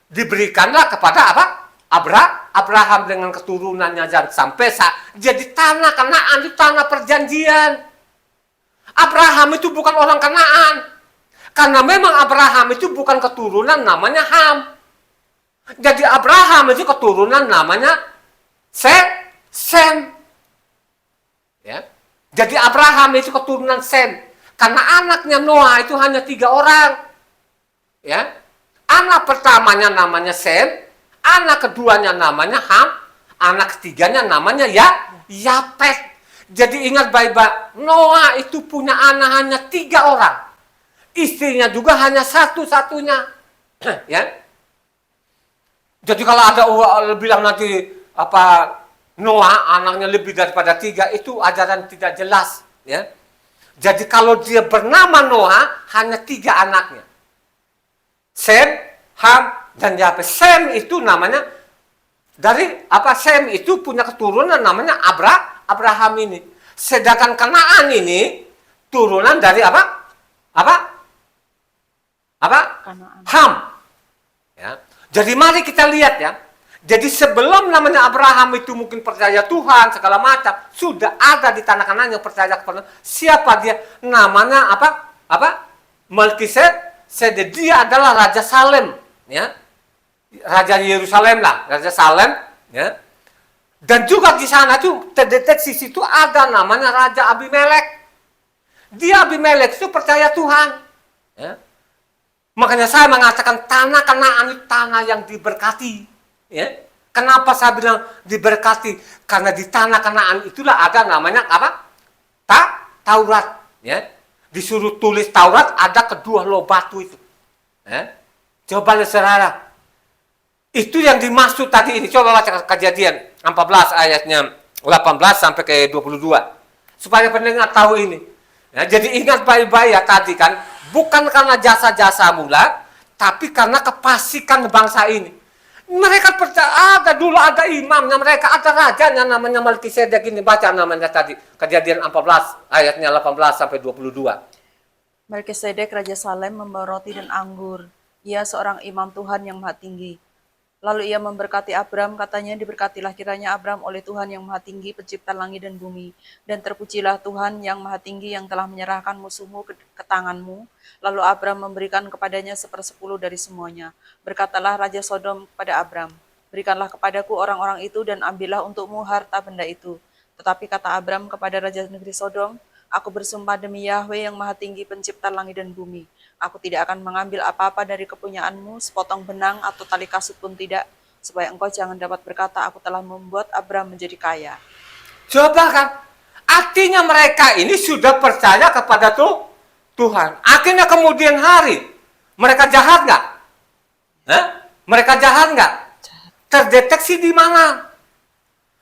diberikanlah kepada apa? Abraham dengan keturunannya dan sampai jadi tanah Kanaan itu tanah perjanjian. Abraham itu bukan orang Kanaan. Karena memang Abraham itu bukan keturunan namanya Ham. Jadi Abraham itu keturunan namanya Sem. Ya. Jadi Abraham itu keturunan Sem. Karena anaknya Noah itu hanya 3 orang. Ya. Anak pertamanya namanya Sem. Anak keduanya namanya Ham, anak ketiganya namanya Yapet. Jadi ingat baik-baik, Noah itu punya anak hanya 3 orang. Istrinya juga hanya satu-satunya. Ya. Jadi kalau ada bilang nanti apa Noah anaknya lebih daripada 3, itu ajaran tidak jelas. Ya. Jadi kalau dia bernama Noah hanya 3 anaknya. Sem, Ham, dan Yapet. Sem itu namanya dari apa? Sem itu punya keturunan namanya Abraham ini. Sedangkan Kanaan ini turunan dari apa? Kanaan. Ham. Ya. Jadi mari kita lihat ya. Jadi sebelum namanya Abraham itu mungkin percaya Tuhan segala macam, sudah ada di tanah Kanaan yang percaya kepada siapa dia? Namanya apa? Melkisedek. Dia adalah Raja Salem, ya. Raja Yerusalem lah, Raja Salem, ya. Dan juga di sana tuh terdeteksi situ ada namanya Raja Abimelek. Dia Abimelek itu percaya Tuhan, ya. Makanya saya mengatakan tanah Kanaan itu tanah yang diberkati, ya. Kenapa saya bilang diberkati? Karena di tanah Kanaan itulah ada namanya apa? Taurat, ya. Disuruh tulis Taurat ada kedua loh batu itu, ya. Coba lihat saudara. Itu yang dimaksud tadi ini. Coba baca Kejadian 14 ayatnya 18 sampai ke 22. Supaya pendengar tahu ini. Ya, jadi ingat baik-baik ya tadi kan. bukan karena jasa-jasamu lah, tapi karena kefasikan bangsa ini. Mereka percaya ada imamnya, mereka ada rajanya namanya Melkisedek ini, baca namanya tadi Kejadian 14 ayatnya 18 sampai 22. Melkisedek Raja Salem membawa roti dan anggur. Ia seorang imam Tuhan yang maha tinggi. Lalu ia memberkati Abram, katanya, diberkatilah kiranya Abram oleh Tuhan yang maha tinggi, pencipta langit dan bumi. Dan terpujilah Tuhan yang maha tinggi yang telah menyerahkan musuhmu ke tanganmu. Lalu Abram memberikan kepadanya 1/10 dari semuanya. Berkatalah Raja Sodom kepada Abram, berikanlah kepadaku orang-orang itu dan ambillah untukmu harta benda itu. Tetapi kata Abram kepada Raja negeri Sodom, aku bersumpah demi Yahweh yang maha tinggi pencipta langit dan bumi. Aku tidak akan mengambil apa-apa dari kepunyaanmu, sepotong benang atau tali kasut pun tidak, supaya engkau jangan dapat berkata, aku telah membuat Abram menjadi kaya. Coba kan, artinya mereka ini sudah percaya kepada Tuhan. Akhirnya kemudian hari, mereka jahat nggak? Mereka jahat nggak? Terdeteksi di mana?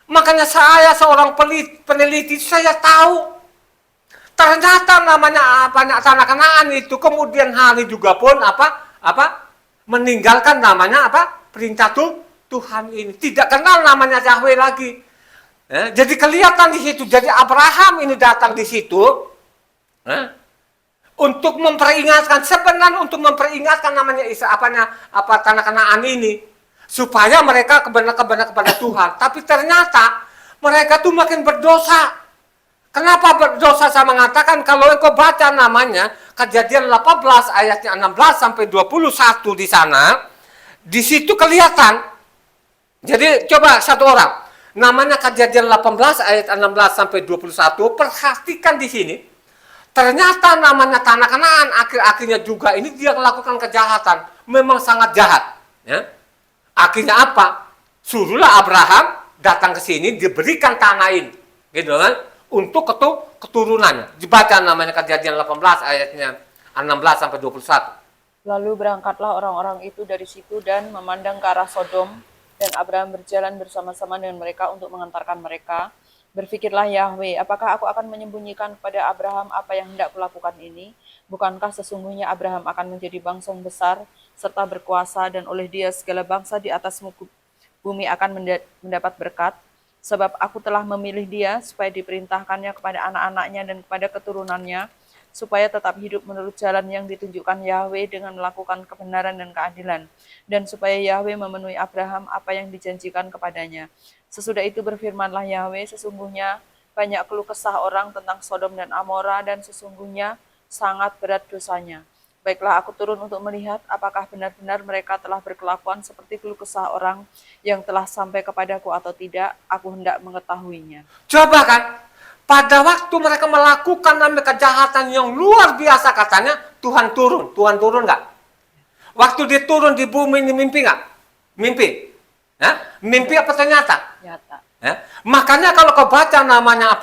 Makanya saya seorang peneliti, saya tahu. Ternyata namanya tanah Kanaan itu kemudian hari juga pun meninggalkan namanya perintah Tuhan ini, tidak kenal namanya Yahweh lagi. Jadi kelihatan di situ. Jadi Abraham ini datang di situ untuk memperingatkan, sebenarnya untuk memperingatkan namanya tanah Kanaan ini supaya mereka benar kepada Tuhan. Tapi ternyata mereka tuh makin berdosa. Kenapa berdosa? Saya mengatakan kalau engkau baca namanya Kejadian 18 ayatnya 16 sampai 21 di sana, di situ kelihatan. Jadi coba satu orang, namanya Kejadian 18 ayat 16 sampai 21, perhatikan di sini. Ternyata namanya tanah Kanaan akhir-akhirnya juga ini dia melakukan kejahatan, memang sangat jahat. Ya. Akhirnya apa? Suruhlah Abraham datang ke sini, diberikan tanah ini, gitu kan? Untuk keturunannya. Dibaca namanya Kejadian 18 ayatnya 16 sampai 21. Lalu berangkatlah orang-orang itu dari situ dan memandang ke arah Sodom, dan Abraham berjalan bersama-sama dengan mereka untuk mengantarkan mereka. Berfikirlah Yahweh, apakah aku akan menyembunyikan kepada Abraham apa yang hendak kulakukan ini? Bukankah sesungguhnya Abraham akan menjadi bangsa yang besar serta berkuasa, dan oleh dia segala bangsa di atas bumi akan mendapat berkat? Sebab aku telah memilih dia supaya diperintahkannya kepada anak-anaknya dan kepada keturunannya, supaya tetap hidup menurut jalan yang ditunjukkan Yahweh dengan melakukan kebenaran dan keadilan, dan supaya Yahweh memenuhi Abraham apa yang dijanjikan kepadanya. Sesudah itu berfirmanlah Yahweh, sesungguhnya banyak keluh kesah orang tentang Sodom dan Amora, dan sesungguhnya sangat berat dosanya. Baiklah, aku turun untuk melihat apakah benar-benar mereka telah berkelakuan seperti keluh kesah orang yang telah sampai kepadaku atau tidak. Aku hendak mengetahuinya. Coba kan, pada waktu mereka melakukan kejahatan yang luar biasa katanya, Tuhan turun. Tuhan turun nggak? Waktu dia turun di bumi ini mimpi nggak? Mimpi. Mimpi apa ternyata? Nyata. Makanya kalau kau baca namanya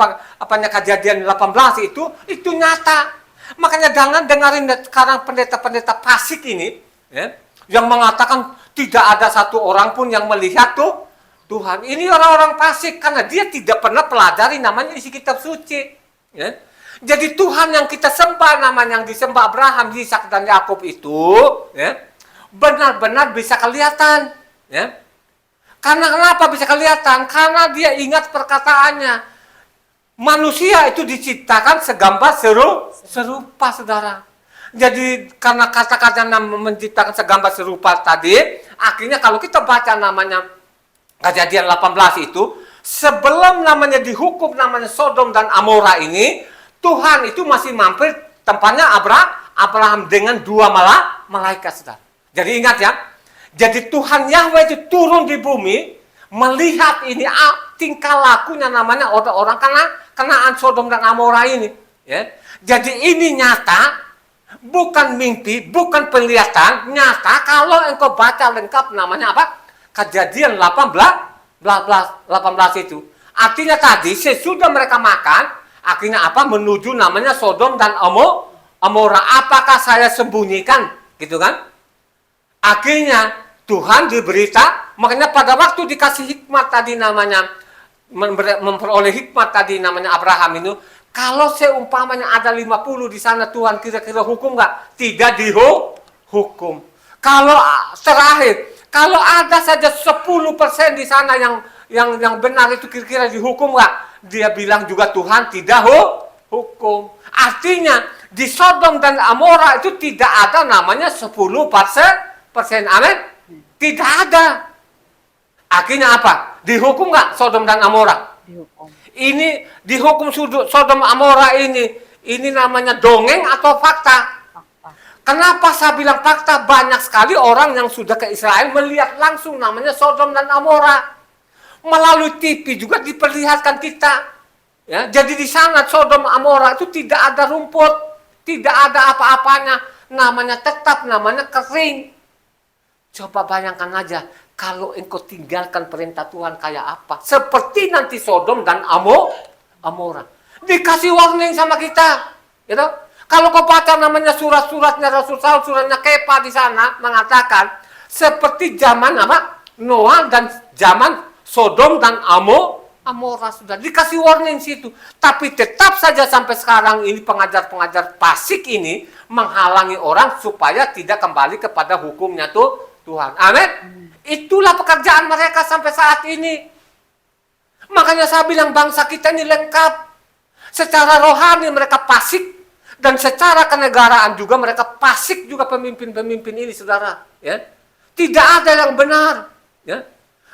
Kejadian 18 itu nyata. Makanya jangan dengarin sekarang pendeta-pendeta fasik ini yang mengatakan tidak ada satu orang pun yang melihat Tuhan. Ini orang-orang fasik karena dia tidak pernah pelajari namanya isi kitab suci. Jadi Tuhan yang kita sembah, namanya yang disembah Abraham, Ishak dan Yakub itu benar-benar bisa kelihatan. Karena kenapa bisa kelihatan? Karena dia ingat perkataannya. Manusia itu diciptakan segambar serupa, saudara. Jadi karena kata-katanya menciptakan segambar serupa tadi, akhirnya kalau kita baca namanya Kejadian 18 itu, sebelum namanya dihukum namanya Sodom dan Amora ini, Tuhan itu masih mampir tempatnya Abraham dengan 2 malaikat, saudara. Jadi ingat ya, jadi Tuhan Yahweh itu turun di bumi, melihat ini tingkah lakunya namanya orang-orang Kanaan Sodom dan Amora ini. Jadi ini nyata, bukan mimpi, bukan penglihatan, nyata kalau engkau baca lengkap namanya Kejadian 18 itu. Artinya tadi sesudah mereka makan, akhirnya menuju namanya Sodom dan Amora. Apakah saya sembunyikan, gitu kan? Akhirnya Tuhan diberita, makanya pada waktu dikasih hikmat tadi namanya memperoleh hikmat tadi namanya Abraham itu, Kalau seumpamanya ada 50 di sana, Tuhan kira-kira hukum nggak? Tidak dihukum. Kalau terakhir, kalau ada saja 10% di sana yang benar itu kira-kira dihukum nggak? Dia bilang juga Tuhan tidak hukum. Artinya di Sodom dan Amora itu tidak ada namanya 10%. Amin? Tidak ada. Akhirnya apa? Dihukum nggak Sodom dan Amora? Dihukum. Ini dihukum Sodom Amora ini namanya dongeng atau fakta? Fakta. Kenapa saya bilang fakta? Banyak sekali orang yang sudah ke Israel melihat langsung namanya Sodom dan Amora. Melalui TV juga diperlihatkan kita. Ya, jadi di sana Sodom Amora itu tidak ada rumput, tidak ada apa-apanya, namanya tetap, namanya kering. Coba bayangkan aja, kalau engkau tinggalkan perintah Tuhan kayak apa? Seperti nanti Sodom dan Amora. Dikasih warning sama kita. Gitu? Kalau kau baca namanya surat-suratnya Rasul Saul, suratnya Kepa di sana mengatakan seperti zaman apa? Noah dan zaman Sodom dan Amora sudah dikasih warning situ. Tapi tetap saja sampai sekarang ini pengajar-pengajar fasik ini menghalangi orang supaya tidak kembali kepada hukumnya Tuhan. Amin. Itulah pekerjaan mereka sampai saat ini. Makanya saya bilang bangsa kita ini lengkap. Secara rohani mereka fasik dan secara kenegaraan juga mereka fasik juga pemimpin-pemimpin ini, saudara. Ya, tidak ada yang benar. Ya,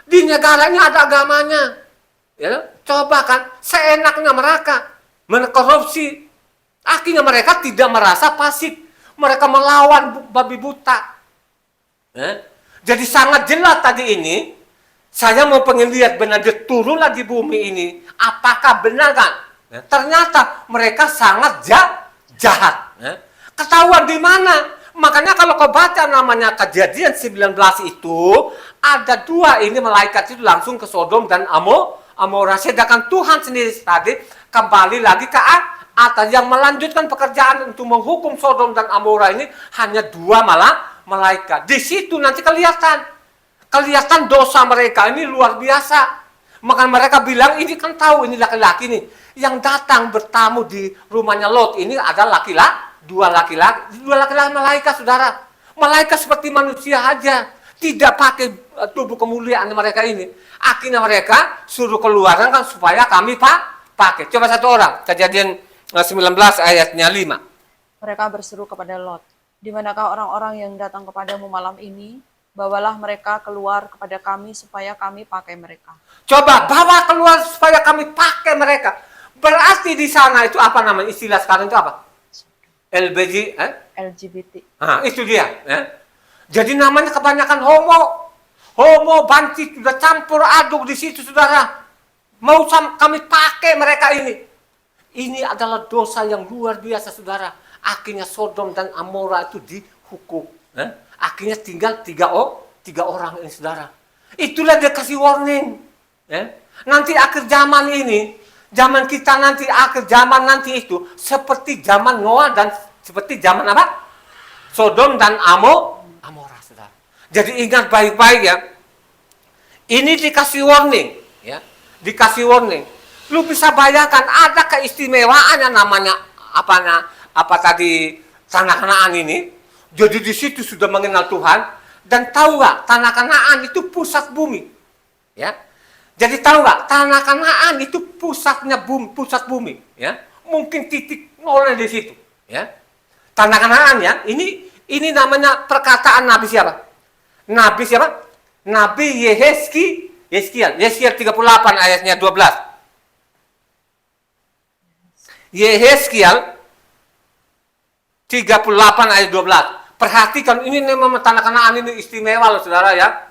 di negaranya ada agamanya. Ya, coba kan seenaknya mereka menkorupsi. Akhirnya mereka tidak merasa fasik. Mereka melawan babi buta. Ya. Jadi sangat jelas tadi ini, saya mau pengen lihat benar dia turunlah di bumi ini, apakah benar kan? Ya, ternyata mereka sangat jahat. Ya. Ketahuan di mana? Makanya kalau kau baca namanya Kejadian 19 itu, ada dua ini malaikat itu langsung ke Sodom dan Amora. Sedangkan Tuhan sendiri tadi kembali lagi ke atas yang melanjutkan pekerjaan untuk menghukum Sodom dan Amora ini hanya dua malaikat. Di situ nanti kelihatan dosa mereka ini luar biasa. Maka mereka bilang ini kan tahu ini laki-laki nih yang datang bertamu di rumahnya Lot ini ada dua laki-laki malaikat, saudara. Malaikat seperti manusia aja, tidak pakai tubuh kemuliaan mereka ini. Akhirnya mereka suruh keluarkan kan supaya kami pakai. Coba satu orang, Kejadian 19 ayatnya 5. Mereka berseru kepada Lot, "Di manakah orang-orang yang datang kepadamu malam ini? Bawalah mereka keluar kepada kami supaya kami pakai mereka." Coba bawa keluar supaya kami pakai mereka. Berarti di sana itu apa namanya istilah sekarang itu apa? LGBT. Nah, itu dia. Jadi namanya kebanyakan homo banci sudah campur aduk di situ, saudara. Mau kami pakai mereka ini. Ini adalah dosa yang luar biasa, saudara. Akhirnya Sodom dan Amora itu dihukum. Akhirnya tinggal tiga orang ini, saudara. Itulah dia kasih warning. Nanti akhir zaman ini, zaman kita nanti, akhir zaman nanti itu seperti zaman Noah dan seperti zaman apa? Sodom dan Amora, saudara. Jadi ingat baik-baik ya. Ini dikasih warning, ya. Dikasih warning. Lu bisa bayangkan ada keistimewaan yang namanya apa tadi tanah Kanaan ini. Jadi di situ sudah mengenal Tuhan dan tahu nggak tanah Kanaan itu pusat bumi, ya. Jadi tahu nggak tanah Kanaan itu pusat bumi, ya. Mungkin titik nolnya di situ, ya. Tanah Kanaan ya. Ini namanya perkataan Nabi siapa? Nabi siapa? Nabi Yeskiel 38 ayatnya 12. Yeskiel 38 ayat 12. Perhatikan ini memang tanah Kanaan ini istimewa loh, saudara ya.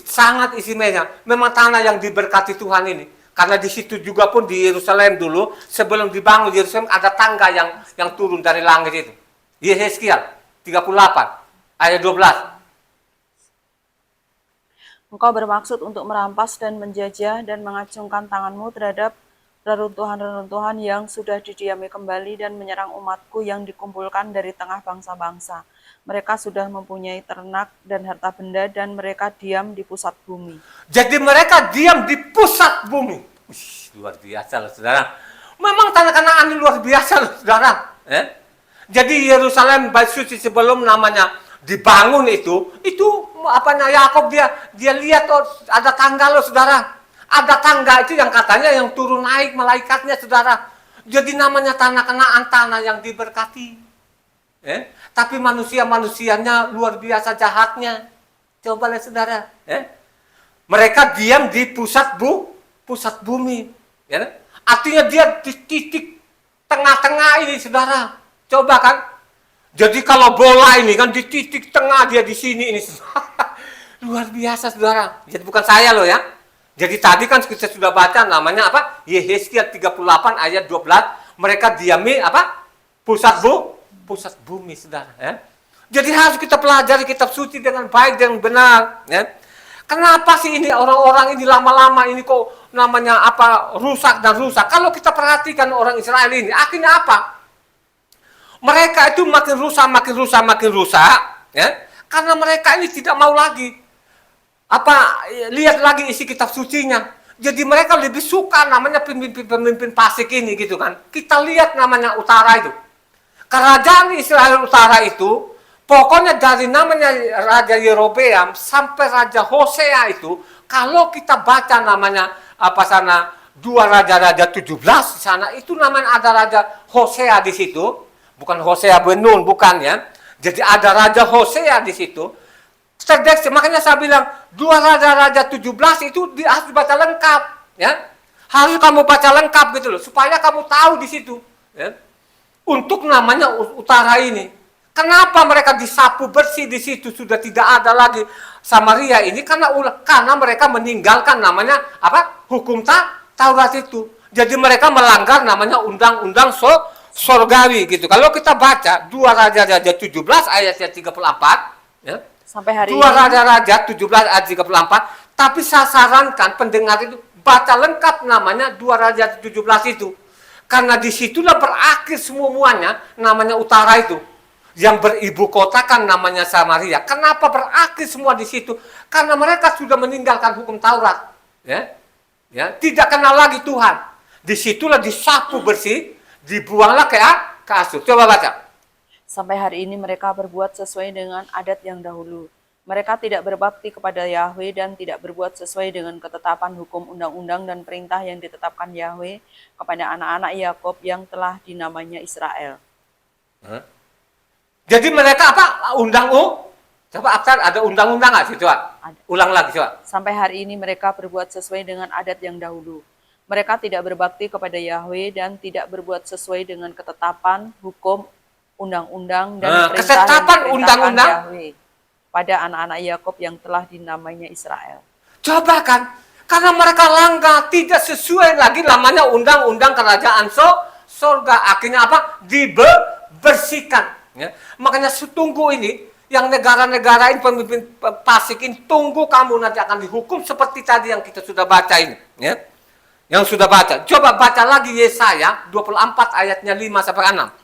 Sangat istimewa. Memang tanah yang diberkati Tuhan ini. Karena di situ juga pun di Yerusalem dulu sebelum dibangun Yerusalem ada tangga yang turun dari langit itu. Yeskiel 38 ayat 12. Engkau bermaksud untuk merampas dan menjajah dan mengacungkan tanganmu terhadap reruntuhan-reruntuhan yang sudah didiami kembali dan menyerang umatku yang dikumpulkan dari tengah bangsa-bangsa. Mereka sudah mempunyai ternak dan harta benda dan mereka diam di pusat bumi. Jadi mereka diam di pusat bumi. Luar biasa loh, saudara. Memang tanah Kanaan ini luar biasa loh, saudara. Jadi Yerusalem bait suci sebelum namanya dibangun itu apanya Yakub dia lihat ada tangga loh, saudara. Ada tangga itu yang katanya yang turun naik malaikatnya, saudara. Jadi namanya tanah Kanaan, tanah yang diberkati. Tapi manusianya luar biasa jahatnya. Coba lihat, saudara. Mereka diam di pusat bumi. Artinya dia di titik tengah-tengah ini, saudara. Coba kan. Jadi kalau bola ini kan di titik tengah, dia di sini ini. Luar biasa, saudara. Jadi bukan saya loh ya. Jadi tadi kan kita sudah baca namanya apa? Yehezkiel 38 ayat 12. Mereka diami apa? Pusat bumi, saudara. Jadi harus kita pelajari kitab suci dengan baik dan benar. Kenapa sih ini orang-orang ini lama-lama ini kok namanya apa? Rusak. Kalau kita perhatikan orang Israel ini, akhirnya apa? Mereka itu makin rusak. Karena mereka ini tidak mau lagi lihat lagi isi kitab sucinya. Jadi mereka lebih suka namanya pemimpin fasik ini gitu kan. Kita lihat namanya utara itu. Kerajaan Israel utara itu pokoknya dari namanya Raja Yerobeam sampai Raja Hosea itu, kalau kita baca namanya dua raja-raja 17 di sana, itu namanya ada Raja Hosea di situ, bukan Hosea bin Nun, bukan ya. Jadi ada Raja Hosea di situ. Terdeksi, makanya saya bilang dua raja-raja 17 itu harus dibaca lengkap, ya. Harus kamu baca lengkap gitu loh, supaya kamu tahu di situ, ya. Untuk namanya utara ini. Kenapa mereka disapu bersih di situ, sudah tidak ada lagi Samaria ini? Karena mereka meninggalkan namanya hukum Taurat itu. Jadi mereka melanggar namanya undang-undang sorgawi gitu. Kalau kita baca 2 Raja-Raja 17 ayatnya 34, ya. Sampai hari 2 Raja-Raja 17 ayat 34, tapi saya sarankan pendengar itu baca lengkap namanya 2 Raja 17 itu. Karena disitulah berakhir semuanya namanya utara itu. Yang beribu kotakan namanya Samaria. Kenapa berakhir semua di situ? Karena mereka sudah meninggalkan hukum Taurat. Ya, tidak kenal lagi Tuhan. Disitulah disapu bersih, dibuanglah ke Asur. Coba baca. Sampai hari ini mereka berbuat sesuai dengan adat yang dahulu. Mereka tidak berbakti kepada Yahweh dan tidak berbuat sesuai dengan ketetapan hukum undang-undang dan perintah yang ditetapkan Yahweh kepada anak-anak Yakub yang telah dinamainya Israel. Jadi mereka Coba Aktar, ada undang-undang nggak sih? Coba ulang lagi, coba. Sampai hari ini mereka berbuat sesuai dengan adat yang dahulu. Mereka tidak berbakti kepada Yahweh dan tidak berbuat sesuai dengan ketetapan hukum undang-undang dan perintah yang diperintahkan Yahweh pada anak-anak Yakub yang telah dinamainya Israel. Coba kan, karena mereka langgar, tidak sesuai lagi namanya undang-undang kerajaan surga. Akhirnya dibersihkan. Ya. Makanya tunggu ini, yang negara-negara ini pemimpin fasik ini, tunggu kamu nanti akan dihukum seperti tadi yang kita sudah baca ini. Ya. Yang sudah baca. Coba baca lagi Yesaya 24 ayatnya 5-6.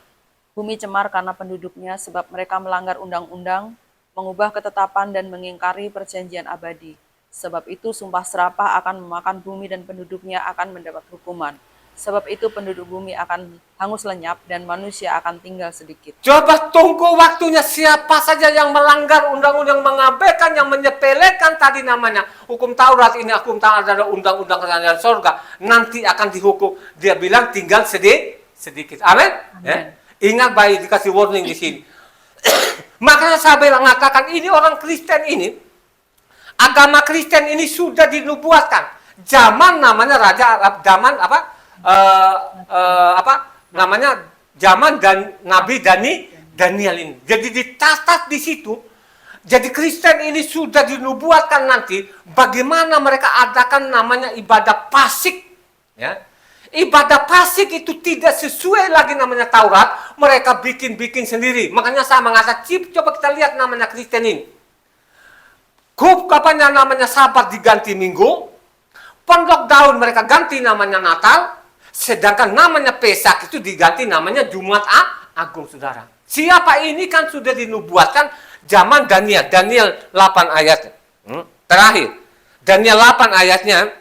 Bumi cemar karena penduduknya sebab mereka melanggar undang-undang, mengubah ketetapan dan mengingkari perjanjian abadi. Sebab itu sumpah serapah akan memakan bumi dan penduduknya akan mendapat hukuman. Sebab itu penduduk bumi akan hangus lenyap dan manusia akan tinggal sedikit. Coba tunggu waktunya, siapa saja yang melanggar undang-undang, mengabaikan, yang menyepelekan tadi namanya hukum Taurat ini, hukum Taurat adalah undang-undang kerajaan surga, nanti akan dihukum. Dia bilang tinggal sedikit. Amin. Ya? Ingat baik, dikasih warning di sini. Makanya saya mengatakan ini orang Kristen ini, agama Kristen ini sudah dinubuatkan. Zaman namanya Raja Arab, zaman zaman dan Nabi Daniel ini. Jadi dicatat di situ. Jadi Kristen ini sudah dinubuatkan nanti bagaimana mereka adakan namanya ibadah fasik, ya. Ibadah fasik itu tidak sesuai lagi namanya Taurat, mereka bikin sendiri. Makanya saya mengatakan, coba kita lihat namanya Kristen ini. Kapannya namanya Sabat diganti Minggu, Pondok Daun mereka ganti namanya Natal, sedangkan namanya Pesak itu diganti namanya Jumat Agung, saudara. Siapa ini kan sudah dinubuatkan zaman Daniel 8 ayat. Terakhir, Daniel 8 ayatnya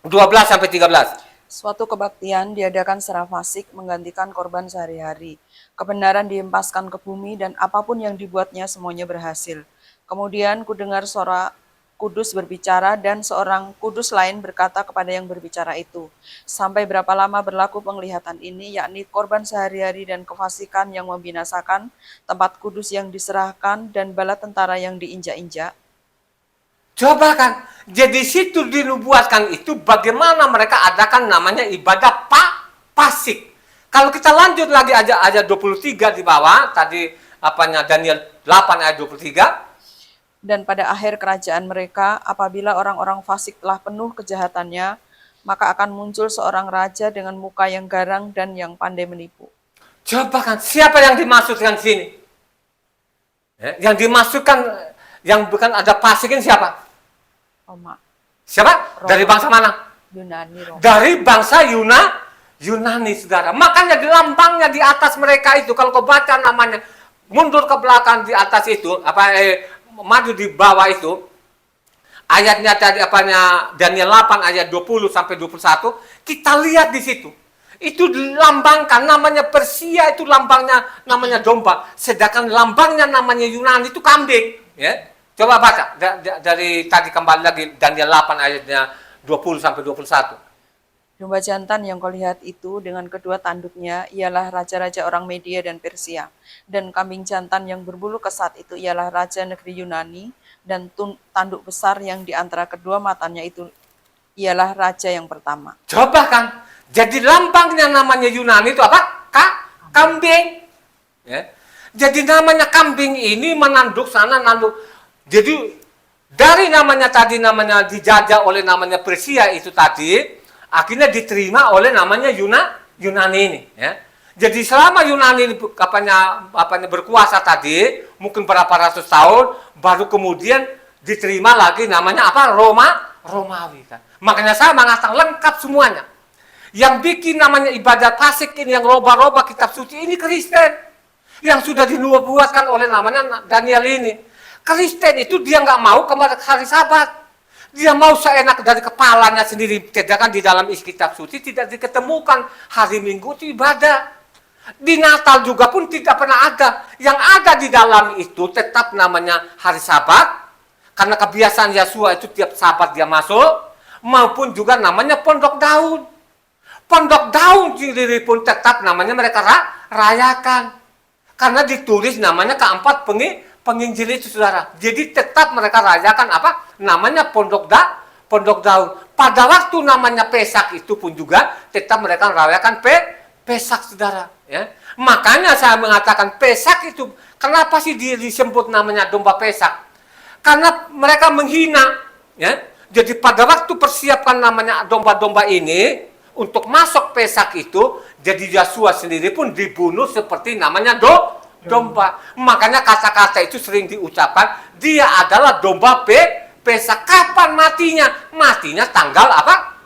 12-13. Suatu kebaktian diadakan secara fasik menggantikan korban sehari-hari. Kebenaran dihempaskan ke bumi dan apapun yang dibuatnya semuanya berhasil. Kemudian kudengar suara kudus berbicara dan seorang kudus lain berkata kepada yang berbicara itu, sampai berapa lama berlaku penglihatan ini, yakni korban sehari-hari dan kefasikan yang membinasakan, tempat kudus yang diserahkan dan bala tentara yang diinjak-injak. Coba kan, jadi situ dinubuatkan itu bagaimana mereka adakan namanya ibadah pasik. Kalau kita lanjut lagi aja 23 di bawah, tadi Daniel 8 ayat 23. Dan pada akhir kerajaan mereka, apabila orang-orang fasik telah penuh kejahatannya, maka akan muncul seorang raja dengan muka yang garang dan yang pandai menipu. Coba kan, siapa yang dimaksudkan sini? Yang dimaksudkan, yang bukan ada pasikin siapa? Roma, Siapa? Roma. Dari bangsa mana? Yunani, Roma. Dari bangsa Yunani, saudara. Makanya di lambangnya di atas mereka itu, kalau kau baca namanya, mundur ke belakang di atas itu, maju di bawah itu, ayatnya tadi Daniel 8 ayat 20 sampai 21, kita lihat di situ. Itu dilambangkan namanya Persia, itu lambangnya namanya domba, sedangkan lambangnya namanya Yunani itu kambing, ya. Coba baca dari tadi kembali lagi Daniel 8 ayatnya 20 sampai 21. Domba jantan yang kau lihat itu dengan kedua tanduknya ialah raja-raja orang Media dan Persia. Dan kambing jantan yang berbulu kesat itu ialah raja negeri Yunani. Dan tanduk besar yang di antara kedua matanya itu ialah raja yang pertama. Coba kan, jadi lambangnya namanya Yunani itu apa? Kambing. Ya. Jadi namanya kambing ini menanduk sana, nanduk. Jadi dari namanya dijajah oleh namanya Persia itu tadi, akhirnya diterima oleh namanya Yunani ini, ya. Jadi selama Yunani ini berkuasa tadi, mungkin berapa ratus tahun, baru kemudian diterima lagi namanya Romawi kan. Makanya saya mengatakan lengkap semuanya. Yang bikin namanya ibadah pasik ini, yang roba-roba kitab suci ini Kristen. Yang sudah dinubuatkan oleh namanya Daniel ini. Kristen itu dia nggak mau kepada hari Sabat. Dia mau seenak dari kepalanya sendiri, sedangkan di dalam isi kitab suci tidak diketemukan hari Minggu itu ibadah. Di Natal juga pun tidak pernah ada. Yang ada di dalam itu tetap namanya hari Sabat, karena kebiasaan Yesua itu tiap Sabat dia masuk, maupun juga namanya pondok daun. Pondok daun sendiri pun tetap namanya mereka rayakan. Karena ditulis namanya keempat penginjil itu, saudara. Jadi tetap mereka rayakan namanya pondok daun. Pada waktu namanya Pesak itu pun juga tetap mereka rayakan Pesak, saudara. Ya. Makanya saya mengatakan Pesak itu, kenapa sih disebut namanya domba Pesak? Karena mereka menghina. Ya. Jadi pada waktu persiapkan namanya domba-domba ini, untuk masuk Pesak itu, jadi Yesua sendiri pun dibunuh seperti namanya domba. Makanya kata-kata itu sering diucapkan, dia adalah domba Pesak. Kapan matinya? Matinya tanggal apa?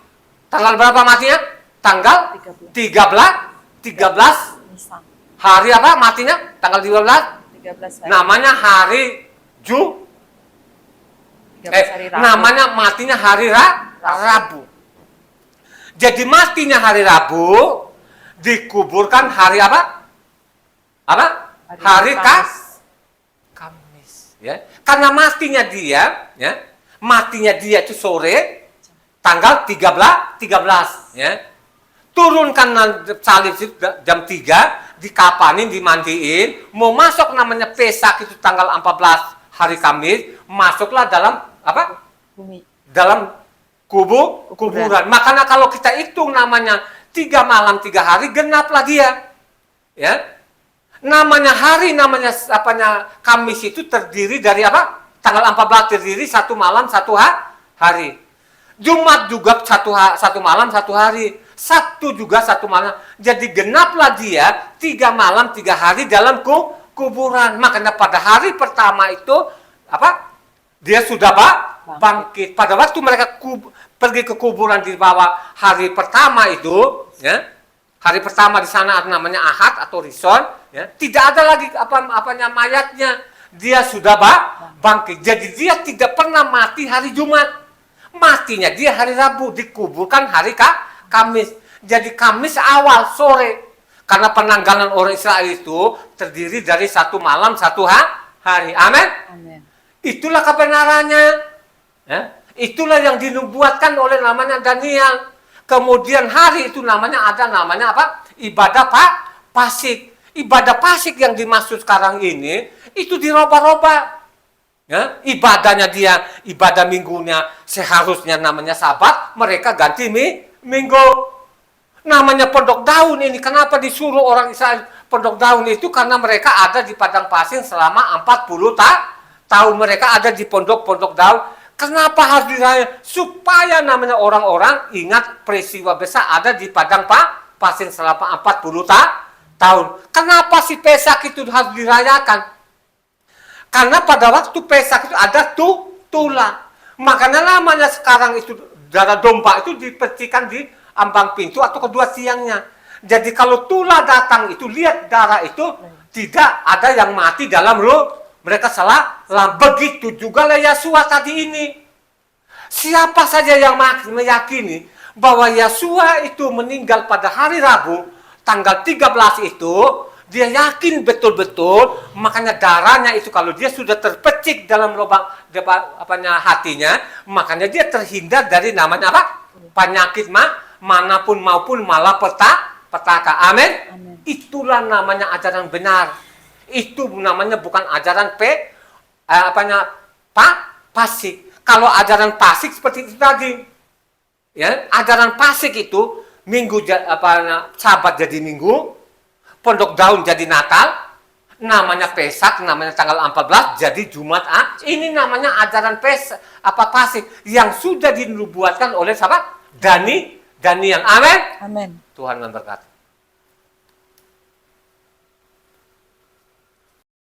Tanggal berapa matinya? Tanggal 13 hari apa matinya? Tanggal 13 hari. Namanya hari 13 hari Rabu. namanya matinya hari Rabu. Jadi matinya hari Rabu, dikuburkan hari apa? Hari Kamis. Ya. Karena matinya dia, ya, itu sore, tanggal 13, ya. Turunkan salib itu jam 3, dikapanin, dimandiin, mau masuk namanya Pesak itu tanggal 14 hari Kamis, masuklah dalam apa? Bumi. Dalam kuburan. Makanya kalau kita hitung namanya 3 malam 3 hari, genaplah dia. Ya. Namanya Kamis itu terdiri dari apa? Tanggal 14 terdiri 1 malam 1 hari. Jumat juga 1 malam 1 hari. Sabtu juga 1 malam. Jadi genaplah dia 3 malam 3 hari dalam kuburan. Makanya pada hari pertama itu apa? Dia sudah bangkit. Pada waktu mereka pergi ke kuburan di bawah hari pertama itu, ya. Hari pertama di sana namanya Ahad atau Rison, ya. Tidak ada lagi mayatnya. Dia sudah bangkit. Jadi dia tidak pernah mati hari Jumat. Matinya dia hari Rabu, dikuburkan hari Kamis. Jadi Kamis awal sore. Karena penanggalan orang Israel itu terdiri dari satu malam, satu hari. Amin. Amin. Itulah kebenarannya. Ya. Itulah yang dinubuatkan oleh namanya Daniel. Kemudian hari itu namanya apa? Ibadah Pasik. Ibadah Pasik yang dimaksud sekarang ini itu dirubah-rubah. Ya, ibadahnya dia, ibadah minggunya seharusnya namanya Sabat, mereka ganti minggu. Namanya pondok daun ini, kenapa disuruh orang Israel pondok daun itu? Karena mereka ada di padang pasir selama 40 tahun. Mereka ada di pondok daun. Kenapa harus diraya? Supaya namanya orang-orang ingat peristiwa besar ada di padang pasir selama 40 tahun. Kenapa si Pesak itu harus dirayakan? Karena pada waktu Pesak itu ada tulah. Makanya namanya sekarang itu darah domba itu dipercikan di ambang pintu atau kedua tiangnya. Jadi kalau tulah datang itu, lihat darah itu, tidak ada yang mati dalam roh. Mereka salah. Begitu juga lah Yesua tadi ini. Siapa saja yang meyakini bahwa Yesua itu meninggal pada hari Rabu, tanggal 13 itu, dia yakin betul-betul, makanya darahnya itu kalau dia sudah terpecik dalam lubang hatinya, makanya dia terhindar dari namanya apa? Penyakit manapun maupun malapetaka. Amin. Itulah namanya ajaran benar. Itu namanya bukan ajaran Pasik. Kalau ajaran Pasik seperti itu tadi, ya, ajaran Pasik itu minggu Sabat jadi minggu, pondok daun jadi Natal, namanya Pesak, namanya tanggal 14 jadi Jumat. Ini namanya ajaran Pasik yang sudah dinubuatkan oleh siapa? Daniel. Amin. Amin. Tuhan memberkati.